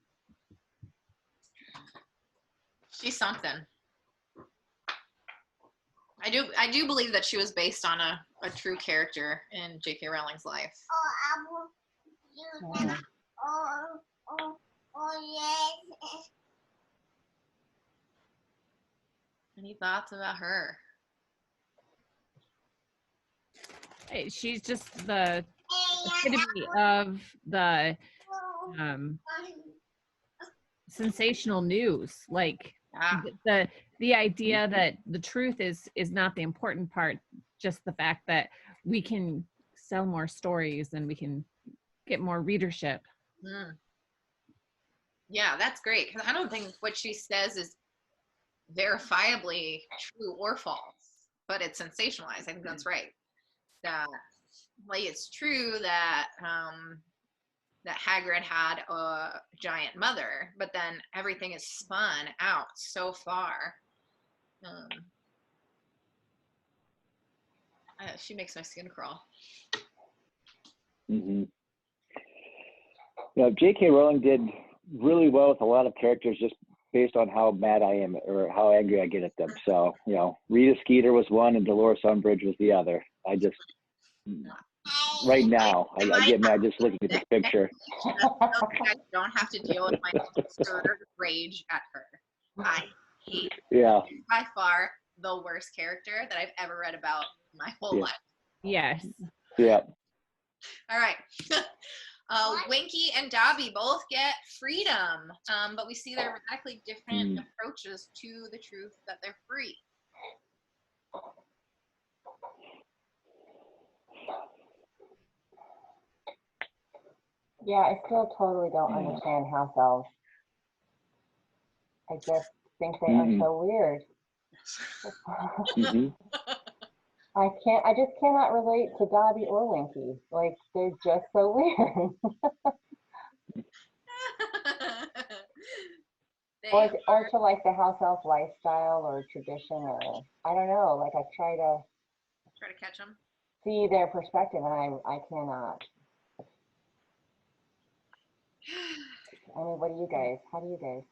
She's something. I do believe that she was based on a true character in J.K. Rowling's life. Any thoughts about her? She's just the epitome of the sensational news. Like the idea that the truth is not the important part, just the fact that we can sell more stories and we can get more readership. Yeah, that's great, because I don't think what she says is verifiably true or false, but it's sensationalized. I think that's right. That, like, it's true that that Hagrid had a giant mother, but then everything is spun out so far. She makes my skin crawl. Mm-hmm. J.K. Rowling did really well with a lot of characters just based on how mad I am or how angry I get at them. So, Rita Skeeter was one and Dolores Umbridge was the other. I just, right now, I get mad just looking at this picture. I don't have to deal with my absurd rage at her. I hate her. Yeah. She's by far the worst character that I've ever read about in my whole life. Yes. Yeah. All right. Winky and Dobby both get freedom, but we see their radically different approaches to the truth that they're free. Yeah, I still totally don't understand house elves. I just think they are so weird. I just cannot relate to Dobby or Winky. Like, they're just so weird. or to like the house elf lifestyle or tradition, or I don't know. Like, I try to catch them, see their perspective, and I cannot. I mean, what do you guys? How do you guys?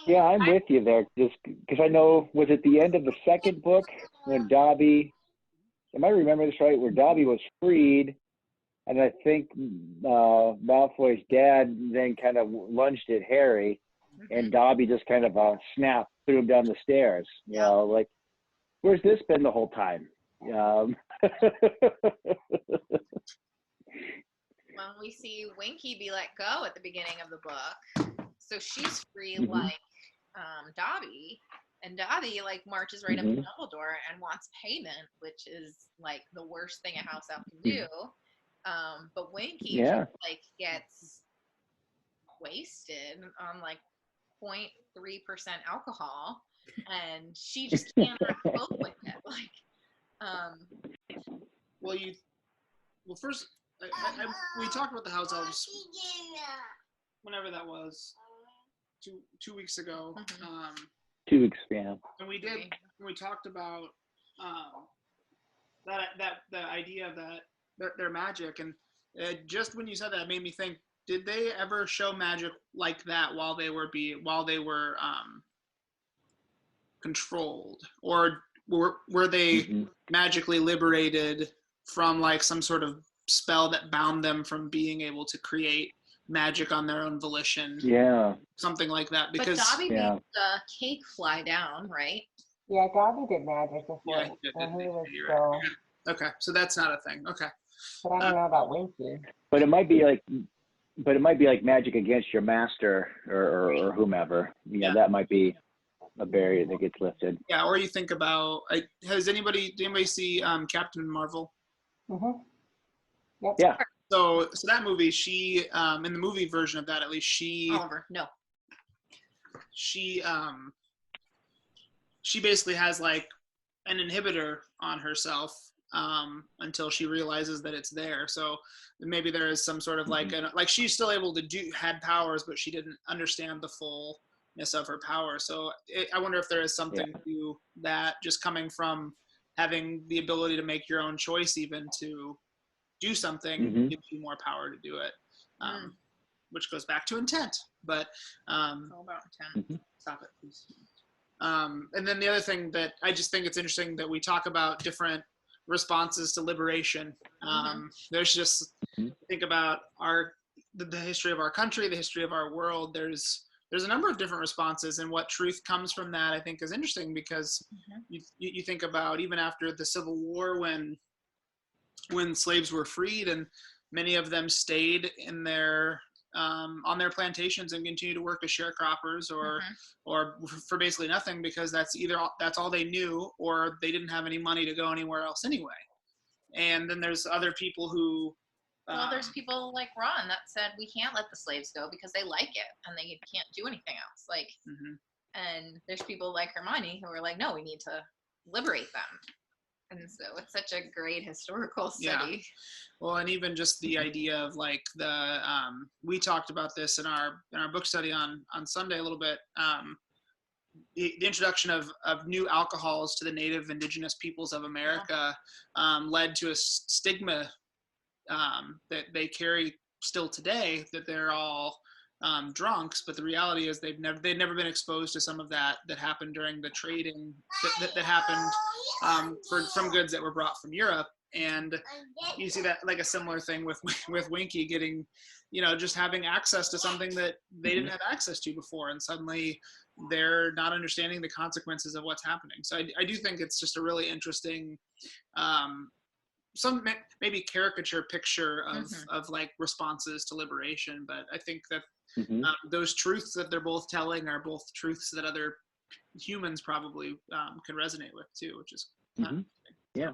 Yeah, I'm with you there. Just because I know, was it the end of the second book when Dobby, am I remembering this right, where Dobby was freed, and I think Malfoy's dad then kind of lunged at Harry, and Dobby just kind of snapped, threw him down the stairs. Like, where's this been the whole time? Well, we see Winky be let go at the beginning of the book, so she's free like Dobby, and Dobby like marches right up to Dumbledore and wants payment, which is like the worst thing a house elf can do. But Winky just, like, gets wasted on like 0.3% alcohol, and she just cannot cope with it. Like, well, first. We talked about the house elves whenever that was, two weeks ago. 2 weeks, yeah. And we talked about that idea that their magic, and just when you said that, it made me think: did they ever show magic like that while they were controlled, or were they magically liberated from like some sort of spell that bound them from being able to create magic on their own volition. Yeah. Something like that. But Because Dobby Yeah. made the cake fly down, right? Yeah, Dobby did magic before Yeah, he did, when didn't he he? was You're still. right. Okay, so that's not a thing. Okay. But I don't know about Winky. But it might be like magic against your master or whomever. You know, Yeah. that might be a barrier that gets lifted. Yeah, or you think about, did anybody see Captain Marvel? Mm-hmm. Yep. Yeah. So that movie, she in the movie version of that, at least Oliver, no. she basically has like an inhibitor on herself until she realizes that it's there. So maybe there is some sort of like she's still able to had powers, but she didn't understand the fullness of her power. So I wonder if there is something to that, just coming from having the ability to make your own choice, even to do something gives you more power to do it, which goes back to intent. But It's all about intent. stop it, please. And then the other thing that I just think it's interesting that we talk about different responses to liberation. There's just think about the history of our country, the history of our world. There's a number of different responses, and what truth comes from that I think is interesting, because you think about even after the Civil War, when slaves were freed and many of them stayed in their on their plantations and continue to work as sharecroppers or for basically nothing, because that's all they knew, or they didn't have any money to go anywhere else anyway. And then there's other people who Well, there's people like Ron that said we can't let the slaves go because they like it and they can't do anything else. Like, and there's people like Hermione who are like, no, we need to liberate them. And so it's such a great historical study. Yeah. Well, and even just the idea of like we talked about this in our book study on Sunday a little bit. The introduction of new alcohols to the native indigenous peoples of America led to a stigma that they carry still today, that they're all drunks, but the reality is they'd never been exposed to some of that happened during the trading that happened from goods that were brought from Europe. And you see that like a similar thing with Winky getting, just having access to something that they didn't have access to before, and suddenly they're not understanding the consequences of what's happening. So I do think it's just a really interesting some maybe caricature picture of like responses to liberation, but I think that those truths that they're both telling are both truths that other humans probably can resonate with too, which is yeah.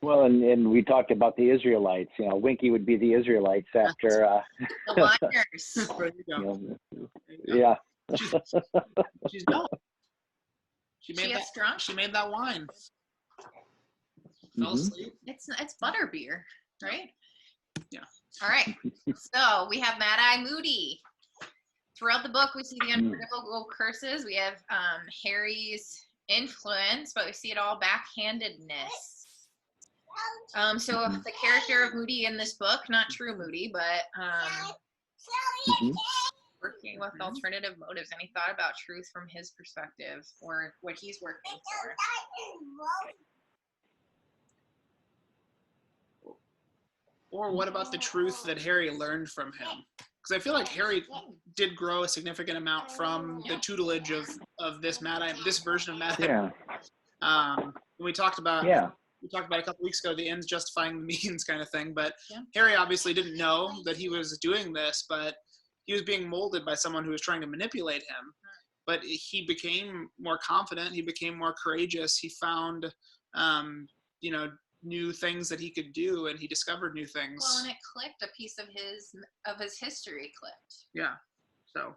Well, and we talked about the Israelites. Winky would be the Israelites after. The Wonders. There you go. Yeah. She's gone. She Drunk. She made that wine. Fell asleep. It's butterbeer, right? Yeah. All right. So we have Mad Eye Moody. Throughout the book, we see the unforgivable curses. We have Harry's influence, but we see it all backhandedness. So the character of Moody in this book, not true Moody, but working with alternative motives. Any thought about truth from his perspective, or what he's working for? Or what about the truth that Harry learned from him? Because I feel like Harry did grow a significant amount from the tutelage of this version of Mad Eye. Yeah. We talked about a couple weeks ago, the ends justifying the means kind of thing. But Harry obviously didn't know that he was doing this, but he was being molded by someone who was trying to manipulate him. But he became more confident. He became more courageous. He found, new things that he could do, and he discovered new things. Well, and it clicked. A piece of his history clicked. Yeah. So,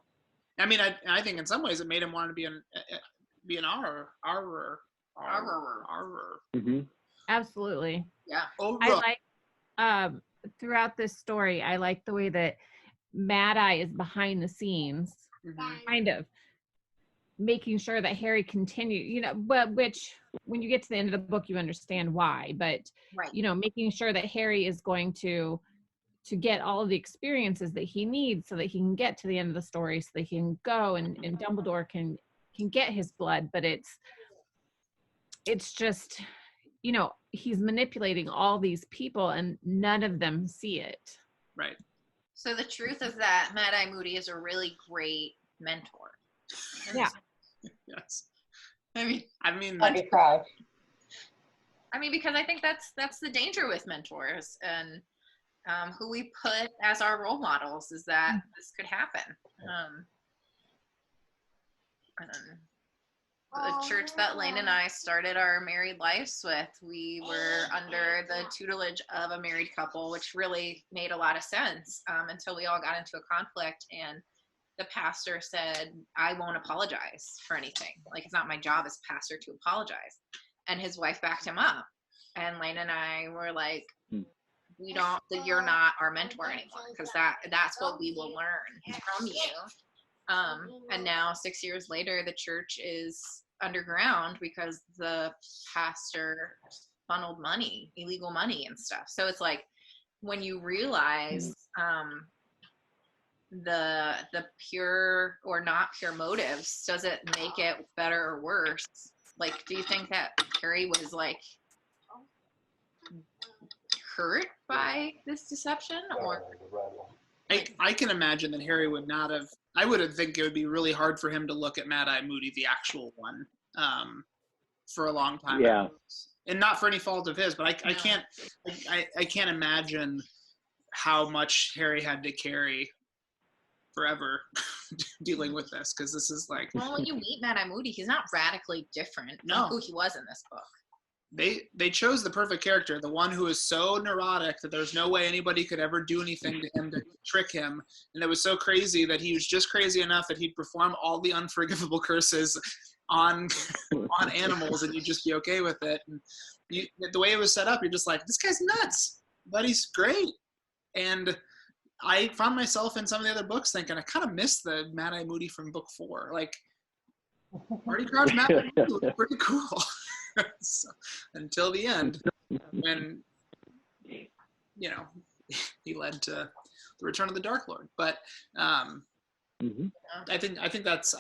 I mean, I think in some ways it made him want to be an arrer. Absolutely. Yeah. I like throughout this story, I like the way that Mad Eye is behind the scenes, kind of making sure that Harry continued, but which when you get to the end of the book, you understand why, but making sure that Harry is going to get all of the experiences that he needs so that he can get to the end of the story, so that he can go and Dumbledore can get his blood. But it's just, he's manipulating all these people and none of them see it. Right. So the truth is that Mad-Eye Moody is a really great mentor. Yeah. Yes. I mean, I'd be proud. I mean, because I think that's the danger with mentors and who we put as our role models is that this could happen. The church that Lane and I started our married lives with, we were under the tutelage of a married couple, which really made a lot of sense until we all got into a conflict and the pastor said, I won't apologize for anything. Like, it's not my job as pastor to apologize. And his wife backed him up. And Lane and I were like, you're not our mentor anymore, because that's what we will learn from you. And now 6 years later, the church is underground because the pastor funneled money, illegal money and stuff. So it's like, when you realize the pure or not pure motives, does it make it better or worse? Like, do you think that Harry was like hurt by this deception, or? I can imagine that Harry would not have. I would think it would be really hard for him to look at Mad-Eye Moody, the actual one, for a long time. Yeah. And not for any fault of his, but I can't imagine how much Harry had to carry forever dealing with this, because this is like. Well, when you meet Mad-Eye Moody, he's not radically different from who he was in this book. They chose the perfect character, the one who is so neurotic that there's no way anybody could ever do anything to him to trick him, and it was so crazy that he was just crazy enough that he'd perform all the unforgivable curses on animals, and you'd just be okay with it. And the way it was set up, you're just like, this guy's nuts, but he's great. And I found myself in some of the other books thinking, I kind of missed the Mad-Eye Moody from book 4. Like, Barty Crouch Mad-Eye Moody was pretty cool. So, until the end, when he led to the Return of the Dark Lord. But I think that's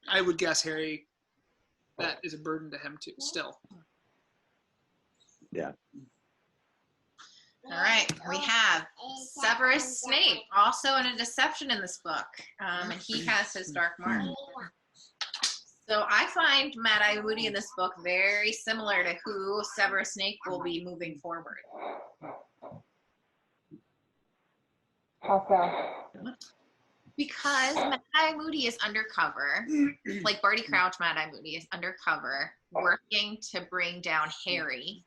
I would guess Harry, that is a burden to him too still. Yeah. All right, we have Severus Snape, also in a deception in this book, and he has his dark mark. So I find Mad-Eye Moody in this book very similar to who Severus Snape will be moving forward. How so? Because Mad-Eye Moody is undercover, like Barty Crouch, Mad-Eye Moody is undercover, working to bring down Harry,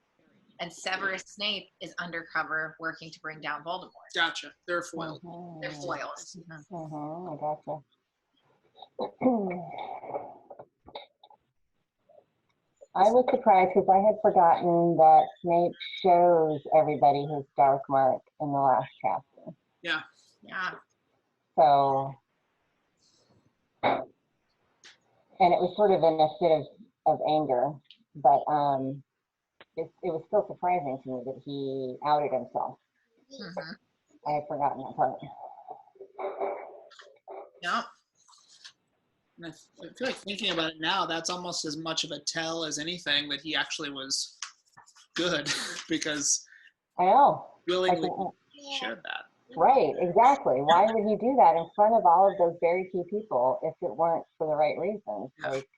and Severus Snape is undercover, working to bring down Voldemort. Gotcha. They're foiled. They're foils. I gotcha. I was surprised because I had forgotten that Snape shows everybody his dark mark in the last chapter. Yeah. Yeah. So, and it was sort of in a fit of anger, but it was still surprising to me that he outed himself. Mm-hmm. I had forgotten that part. Yep. And I feel like thinking about it now, that's almost as much of a tell as anything that he actually was good, because I know. willingly shared that. Right, exactly. Why would he do that in front of all of those very key people if it weren't for the right reasons? Like,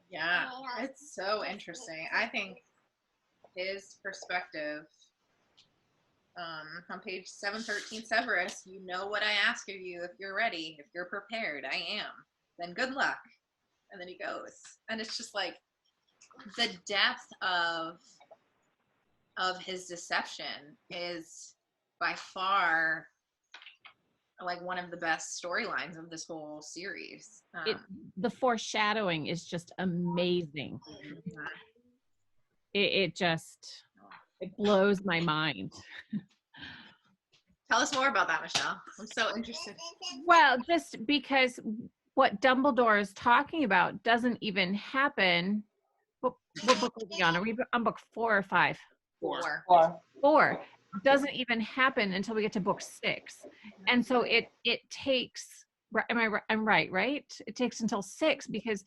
yeah, it's so interesting. I think his perspective on page 713, Severus, you know what I ask of you. If you're ready, if you're prepared, I am. Then good luck. And then he goes. And it's just like the depth of his deception is by far like one of the best storylines of this whole series. The foreshadowing is just amazing. It blows my mind. Tell us more about that, Michelle. I'm so interested. Well, just because what Dumbledore is talking about doesn't even happen. What book are we on? Are we on book 4 or 5? 4. 4 doesn't even happen until we get to book 6, and so it takes. I'm right? It takes until 6, because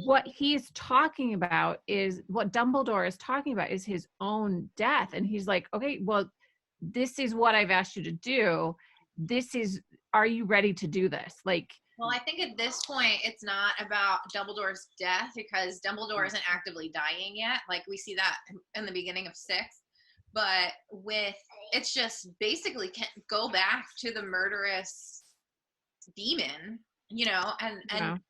what he's talking about is what Dumbledore is talking about is his own death, and he's like, okay, well, this is what I've asked you to do. Are you ready to do this? Like, well, I think at this point, it's not about Dumbledore's death because Dumbledore isn't actively dying yet. Like we see that in the beginning of 6, but it's just basically go back to the murderous demon, and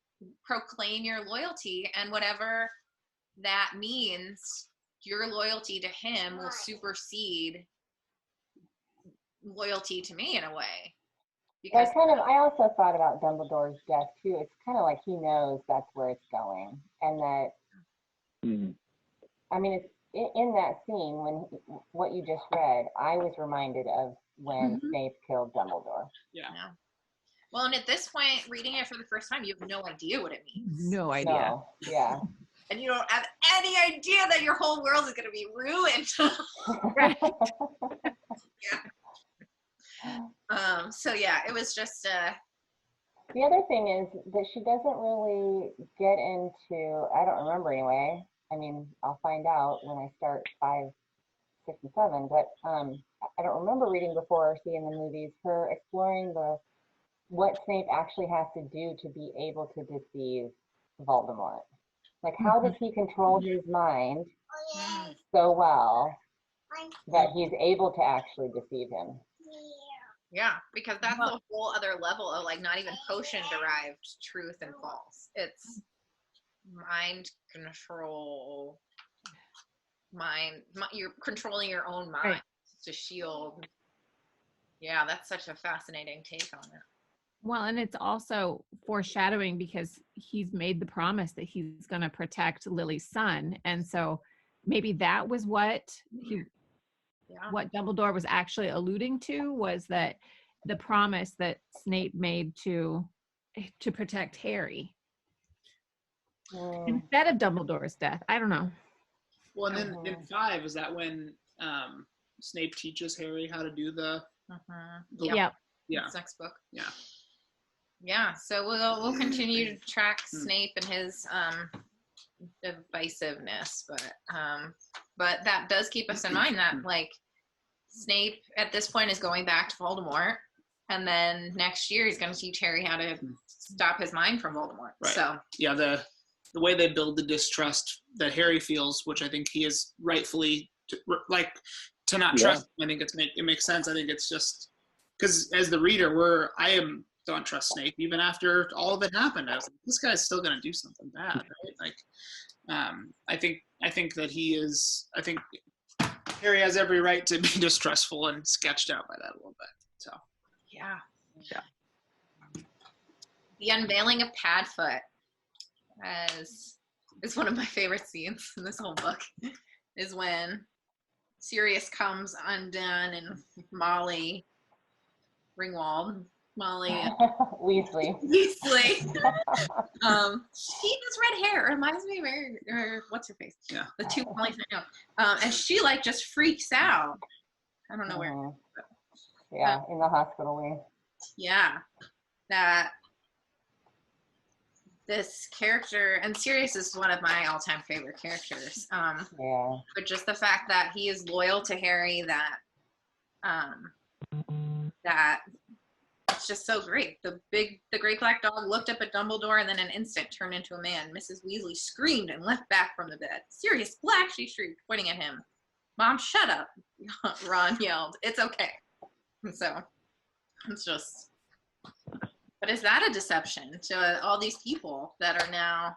proclaim your loyalty, and whatever that means, your loyalty to him will supersede loyalty to me in a way. Because I also thought about Dumbledore's death too. It's kind of like he knows that's where it's going, and that I mean, it's in that scene when what you just read, I was reminded of when Snape killed Dumbledore. Yeah. Well, and at this point, reading it for the first time, you have no idea what it means. No idea. No. Yeah. And you don't have any idea that your whole world is going to be ruined. Right. So yeah, it was just the other thing is that she doesn't really get into, I don't remember anyway. I mean, I'll find out when I start 5, 6, and 7, but I don't remember reading before or seeing the movies, her exploring what Snape actually has to do to be able to deceive Voldemort. Like, how does he control his mind so well that he's able to actually deceive him? Yeah, because that's a whole other level of like not even potion derived truth and false. It's mind control. You're controlling your own mind to shield. Yeah, that's such a fascinating take on it. Well, and it's also foreshadowing because he's made the promise that he's going to protect Lily's son. And so maybe that was what Dumbledore was actually alluding to, was that the promise that Snape made to protect Harry instead of Dumbledore's death. I don't know. Well, and then in 5, is that when Snape teaches Harry how to do the next book. Yeah. Yeah, so we'll continue to track Snape and his divisiveness, but that does keep us in mind that like Snape at this point is going back to Voldemort, and then next year he's going to teach Harry how to stop his mind from Voldemort. Right. So yeah, the way they build the distrust that Harry feels, which I think he is rightfully to not trust him, I think it makes sense. I think it's just because as the reader, don't trust Snape even after all of it happened. I was like, this guy's still going to do something bad, right? Like, I think that I think Harry has every right to be distrustful and sketched out by that a little bit. So yeah. The unveiling of Padfoot is one of my favorite scenes in this whole book. Is when Sirius comes undone and Molly Ringwald. Weasley. She has red hair. It reminds me of what's her face? Yeah. The two Mollys I know. And she like just freaks out. I don't know where. Yeah, in the hospital wing. Yeah. That this character, and Sirius is one of my all-time favorite characters. But just the fact that he is loyal to Harry, that it's just so great. The great black dog looked up at Dumbledore and then in an instant turned into a man. Mrs. Weasley screamed and leapt back from the bed. Sirius Black, she shrieked, pointing at him. Mom, shut up, Ron yelled. It's okay. And so it's just, but is that a deception to all these people that are now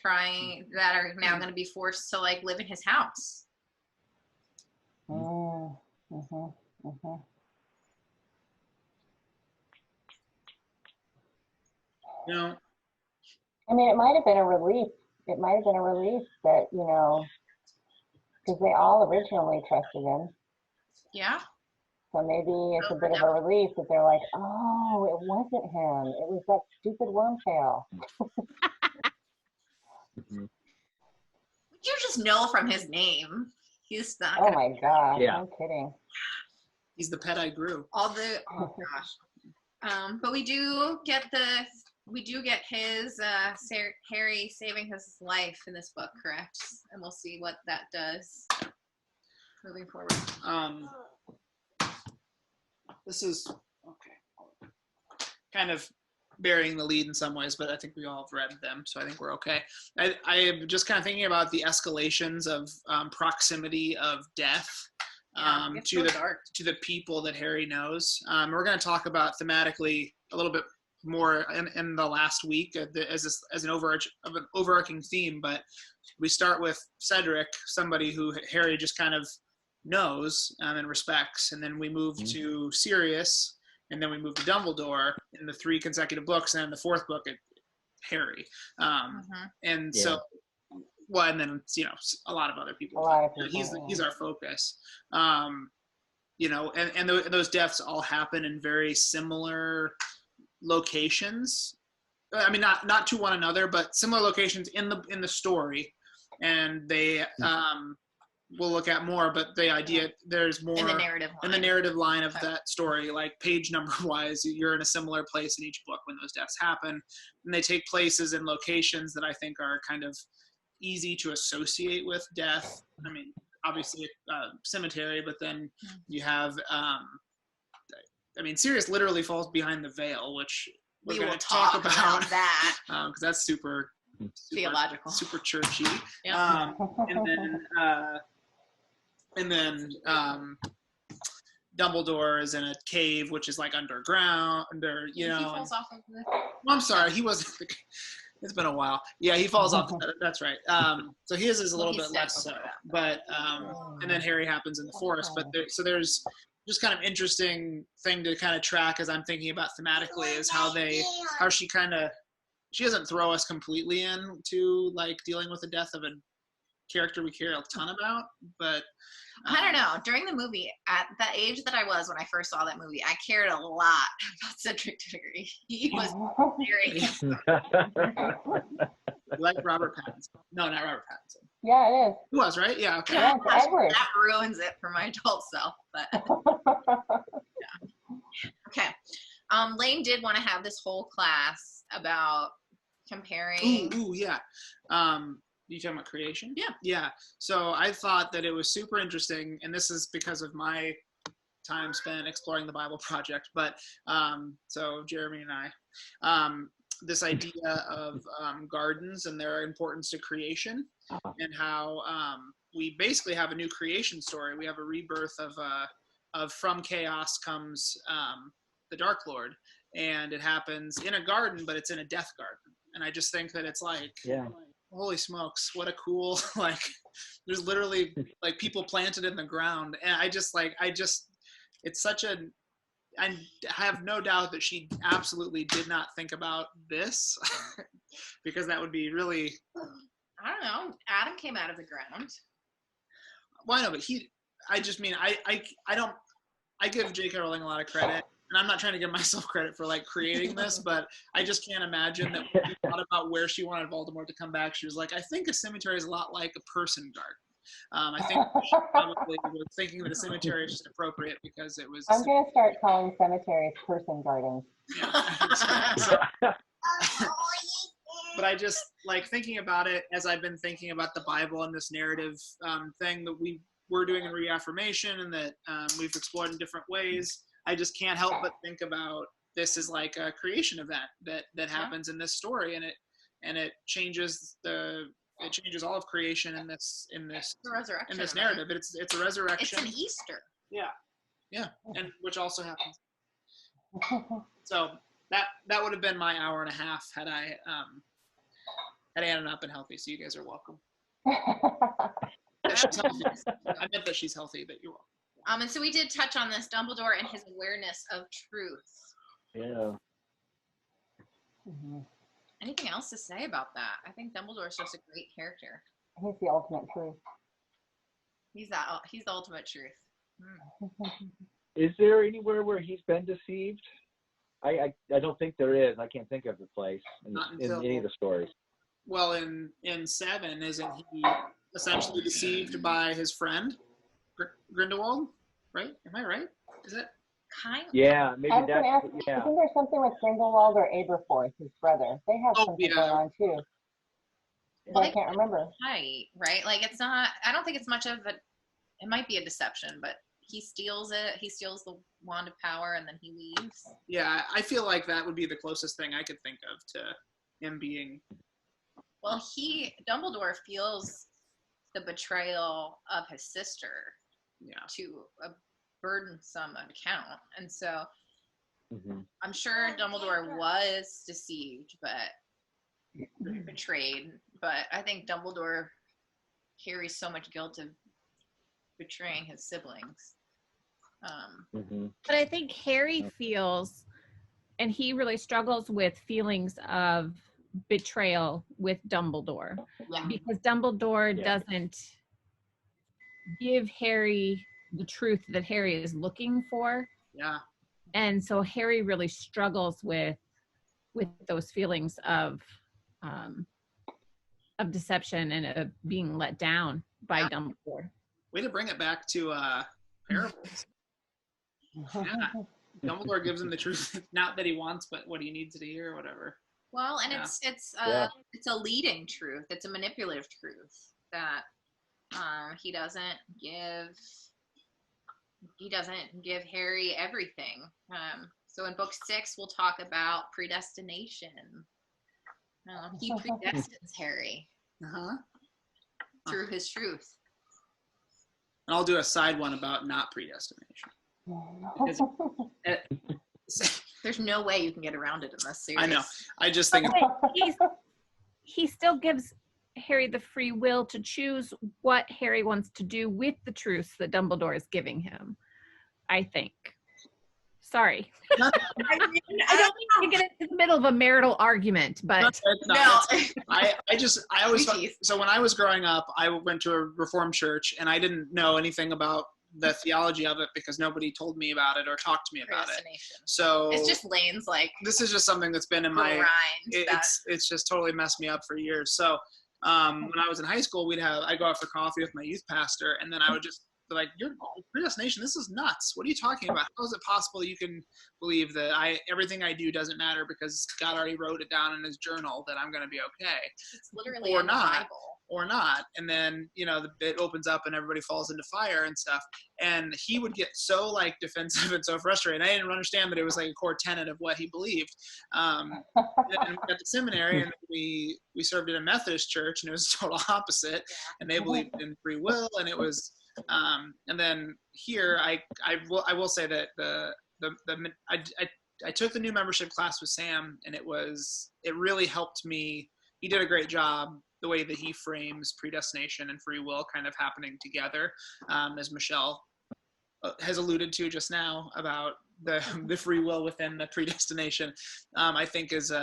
going to be forced to like live in his house? You know, I mean, it might have been a relief. It might have been a relief that, because they all originally trusted him. Yeah. So maybe it's a bit of a relief that they're like, oh, it wasn't him. It was that stupid Wormtail. You just know from his name. He's not. Oh my gosh. Yeah. No kidding. he's the pet I grew. Oh gosh. But we do get his Harry saving his life in this book, correct? And we'll see what that does moving forward. this is okay. Kind of burying the lead in some ways, but I think we all have read them, so I think we're okay. I am just kind of thinking about the escalations of proximity of death to the people that Harry knows. We're going to talk about thematically a little bit more in the last week as an overarching theme, but we start with Cedric, somebody who Harry just kind of knows and respects, and then we move to Sirius, and then we move to Dumbledore in the 3 consecutive books, and in the 4th book, Harry. And so, well, and then a lot of other people. He's our focus. And those deaths all happen in very similar locations. I mean, not to one another, but similar locations in the story, and they we'll look at more, but the idea there's more in the narrative line of that story, like page number wise, you're in a similar place in each book when those deaths happen, and they take places in locations that I think are kind of easy to associate with death. I mean, obviously cemetery, but then you have Sirius literally falls behind the veil, which we're going to talk about that because that's super theological, super churchy. And then Dumbledore is in a cave, which is like underground, He falls off of the... I'm sorry, he wasn't. It's been a while. Yeah, he falls off. That's right. So his is a little bit less so. But and then Harry happens in the forest. But there's just kind of interesting thing to kind of track as I'm thinking about thematically is how she doesn't throw us completely into like dealing with the death of a character we care a ton about, but I don't know. During the movie, at the age that I was when I first saw that movie, I cared a lot about Cedric Diggory. He was very like Robert Pattinson. No, not Robert Pattinson. Yeah, it is. He was, right? Yeah, okay. Yeah, that ruins it for my adult self. But yeah. Okay. Lane did want to have this whole class about comparing. Ooh, yeah. You talking about creation? Yeah. Yeah. So I thought that it was super interesting, and this is because of my time spent exploring the Bible Project. But so Jeremy and I, this idea of gardens and their importance to creation, and how we basically have a new creation story. We have a rebirth of from chaos comes the Dark Lord, and it happens in a garden, but it's in a death garden. And I just think that it's like, holy smokes, what a cool, like, there's literally like people planted in the ground. And it's such I have no doubt that she absolutely did not think about this because that would be really. I don't know. Adam came out of the ground. Well, I know, but I give J.K. Rowling a lot of credit. And I'm not trying to give myself credit for like creating this, but I just can't imagine that when we thought about where she wanted Voldemort to come back, she was like, I think a cemetery is a lot like a person garden. I think she probably was thinking that a cemetery is just appropriate because it was. I'm going to start calling cemeteries person gardens. Yeah. But I just like thinking about it as I've been thinking about the Bible and this narrative thing that we're doing in reaffirmation and that we've explored in different ways. I just can't help but think about this as like a creation event that happens in this story, and it changes all of creation in this narrative. It's a resurrection. It's an Easter. Yeah, and which also happens. So that would have been my hour and a half had I had not been healthy. So you guys are welcome. She's healthy. I meant that she's healthy, but you're welcome. And so we did touch on this, Dumbledore and his awareness of truth. Yeah. Mm-hmm. Anything else to say about that? I think Dumbledore's just a great character. He's the ultimate truth. He's the ultimate truth. Is there anywhere where he's been deceived? I don't think there is. I can't think of the place in any of the stories. Well, in 7, isn't he essentially deceived by his friend? Grindelwald, right? Am I right? Is it? Kind of. Yeah, maybe that's. Yeah. I think there's something with Grindelwald or Aberforth, his brother. They have something going on too. But I can't remember. Right? Like it's not. I don't think it's much of a. It might be a deception, but he steals it. He steals the wand of power and then he leaves. Yeah, I feel like that would be the closest thing I could think of to him being. Well, Dumbledore feels the betrayal of his sister to a burdensome account. And so I'm sure Dumbledore was deceived, but betrayed. But I think Dumbledore carries so much guilt of betraying his siblings. But I think Harry feels, and he really struggles with feelings of betrayal with Dumbledore, because Dumbledore doesn't give Harry the truth that Harry is looking for. Yeah. And so Harry really struggles with those feelings of deception and of being let down by Dumbledore. Way to bring it back to parables. Yeah. Dumbledore gives him the truth, not that he wants, but what he needs to hear or whatever. Well, and it's a leading truth. It's a manipulative truth that he doesn't give Harry everything. So in book 6, we'll talk about predestination. He predestines Harry through his truth. And I'll do a side one about not predestination. There's no way you can get around it in this series. I know. I just think he still gives Harry the free will to choose what Harry wants to do with the truths that Dumbledore is giving him, I think. Sorry. I don't mean to get into the middle of a marital argument, but I always thought, so when I was growing up, I went to a Reformed church and I didn't know anything about the theology of it because nobody told me about it or talked to me about it. So it's just Lane's this is just something that's been in my it's just totally messed me up for years. So when I was in high school, I'd go out for coffee with my youth pastor, and then I would just be like, "You're predestination. This is nuts. What are you talking about? How is it possible that you can believe that everything I do doesn't matter because God already wrote it down in His journal that I'm going to be okay?" It's literally in the Bible. Or not. And then, it opens up and everybody falls into fire and stuff. And he would get so defensive and so frustrated. I didn't understand that it was a core tenet of what he believed. And we got to seminary and we served in a Methodist church and it was the total opposite. And they believed in free will. And it was, and then here I will say that I took the new membership class with Sam and it really helped me. He did a great job. The way that he frames predestination and free will kind of happening together, as Michelle has alluded to just now about the free will within the predestination, I think is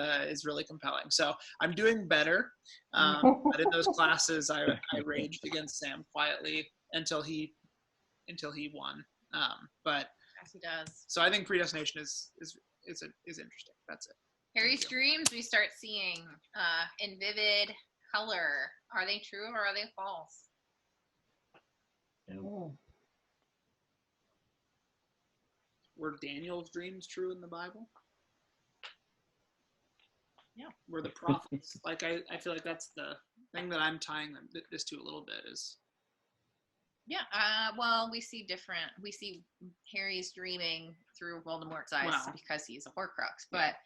really compelling. So I'm doing better, but in those classes, I raged against Sam quietly until he won. But as he does. So I think predestination is interesting. That's it. Harry's dreams we start seeing in vivid color. Are they true or are they false? Were Daniel's dreams true in the Bible? Yeah. Were the prophets I feel like that's the thing that I'm tying this to a little bit is. Yeah. Well, we see Harry's dreaming through Voldemort's eyes because he's a Horcrux, but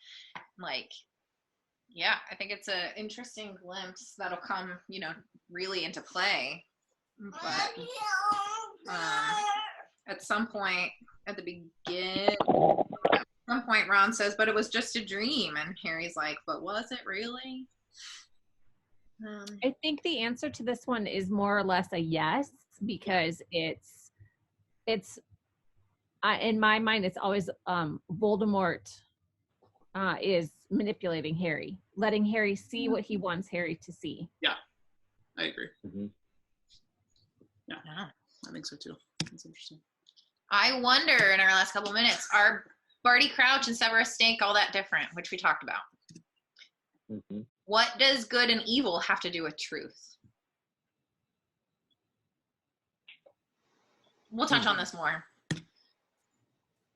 yeah, I think it's an interesting glimpse that'll come, really into play. But at some point, at the beginning, Ron says, "But it was just a dream," and Harry's like, "But was it really?" I think the answer to this one is more or less a yes, because it's in my mind, it's always Voldemort is manipulating Harry, letting Harry see what he wants Harry to see. Yeah, I agree. Yeah, I think so too. That's interesting. I wonder, in our last couple of minutes, are Barty Crouch and Severus Snape all that different, which we talked about? What does good and evil have to do with truth? We'll touch on this more.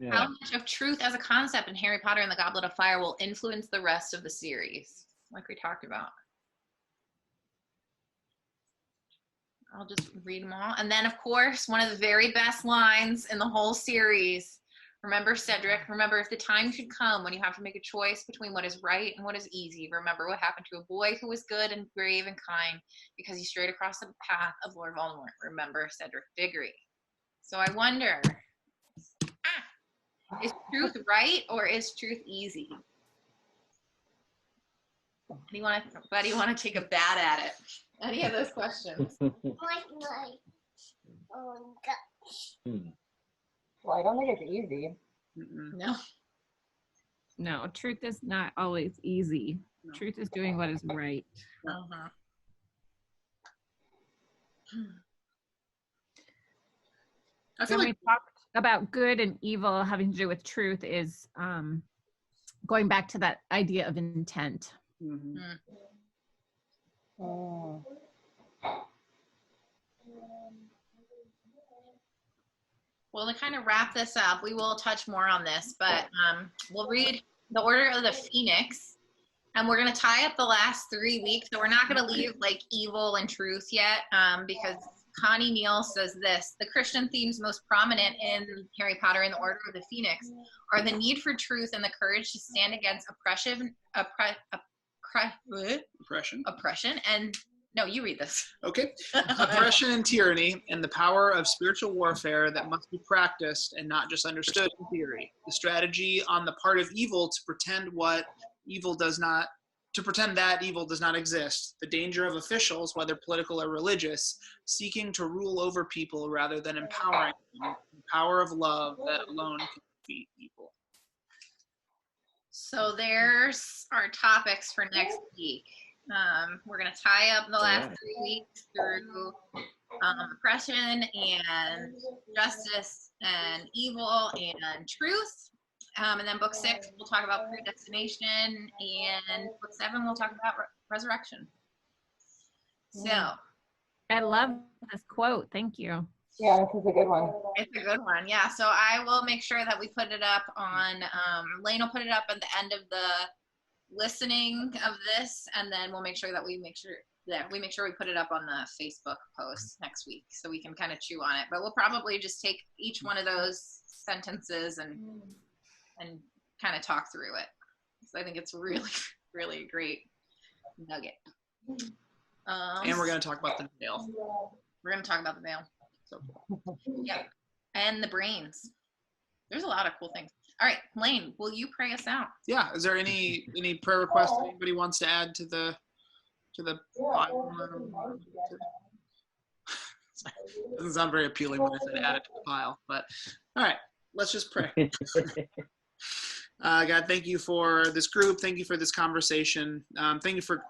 Yeah. How much of truth as a concept in Harry Potter and the Goblet of Fire will influence the rest of the series, like we talked about? I'll just read them all. And then, of course, one of the very best lines in the whole series. Remember, Cedric, remember, if the time should come when you have to make a choice between what is right and what is easy, remember what happened to a boy who was good and brave and kind because he strayed across the path of Lord Voldemort. Remember, Cedric Diggory. So I wonder, is truth right or is truth easy? Anybody want to take a bat at it? Any of those questions? Well, I don't think it's easy. No. No, truth is not always easy. No. Truth is doing what is right. Uh-huh. I feel when we talked about good and evil having to do with truth is going back to that idea of intent. Mm-hmm. Mm. Well, to kind of wrap this up, we will touch more on this, but we'll read the Order of the Phoenix, and we're going to tie up the last 3 weeks. So we're not going to leave like evil and truth yet, because Connie Neal says this: the Christian themes most prominent in Harry Potter and the Order of the Phoenix are the need for truth and the courage to stand against oppression, and no, you read this. Okay. Oppression and tyranny, and the power of spiritual warfare that must be practiced and not just understood in theory. The strategy on the part of evil to pretend that evil does not exist. The danger of officials, whether political or religious, seeking to rule over people rather than empowering them. The power of love that alone can defeat evil. So there's our topics for next week. We're going to tie up the last 3 weeks through oppression and justice and evil and truth. And then book 6, we'll talk about predestination. And book 7, we'll talk about resurrection. So. I love this quote. Thank you. Yeah, this is a good one. It's a good one. Yeah. So I will make sure that we put it up on, Lane will put it up at the end of the listening of this, and then we'll make sure we put it up on the Facebook post next week so we can kind of chew on it. But we'll probably just take each one of those sentences and kind of talk through it. So I think it's really, really a great nugget. And we're going to talk about the veil. We're going to talk about the veil. So, yeah. And the brains. There's a lot of cool things. All right, Lane, will you pray us out? Yeah. Is there any prayer requests anybody wants to add to the pile? Doesn't sound very appealing when I said add it to the pile, but all right, let's just pray. God, thank you for this group. Thank you for this conversation. Thank you for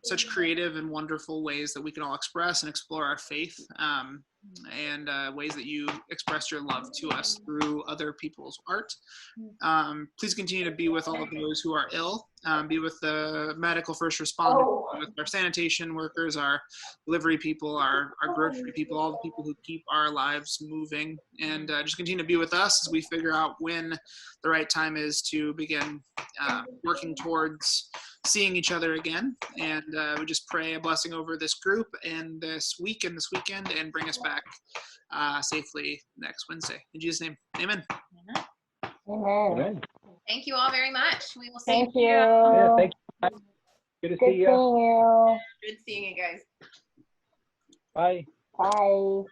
such creative and wonderful ways that we can all express and explore our faith, and ways that you express your love to us through other people's art. Please continue to be with all of those who are ill, be with the medical first responders, with our sanitation workers, our delivery people, our grocery people, all the people who keep our lives moving, and just continue to be with us as we figure out when the right time is to begin working towards seeing each other again. And we just pray a blessing over this group and this week and this weekend, and bring us back safely next Wednesday. In Jesus' name, amen. Amen. Thank you all very much. We will see Thank you. Yeah, thank you. Good to see you. Seeing you. Good seeing you guys. Bye. Bye.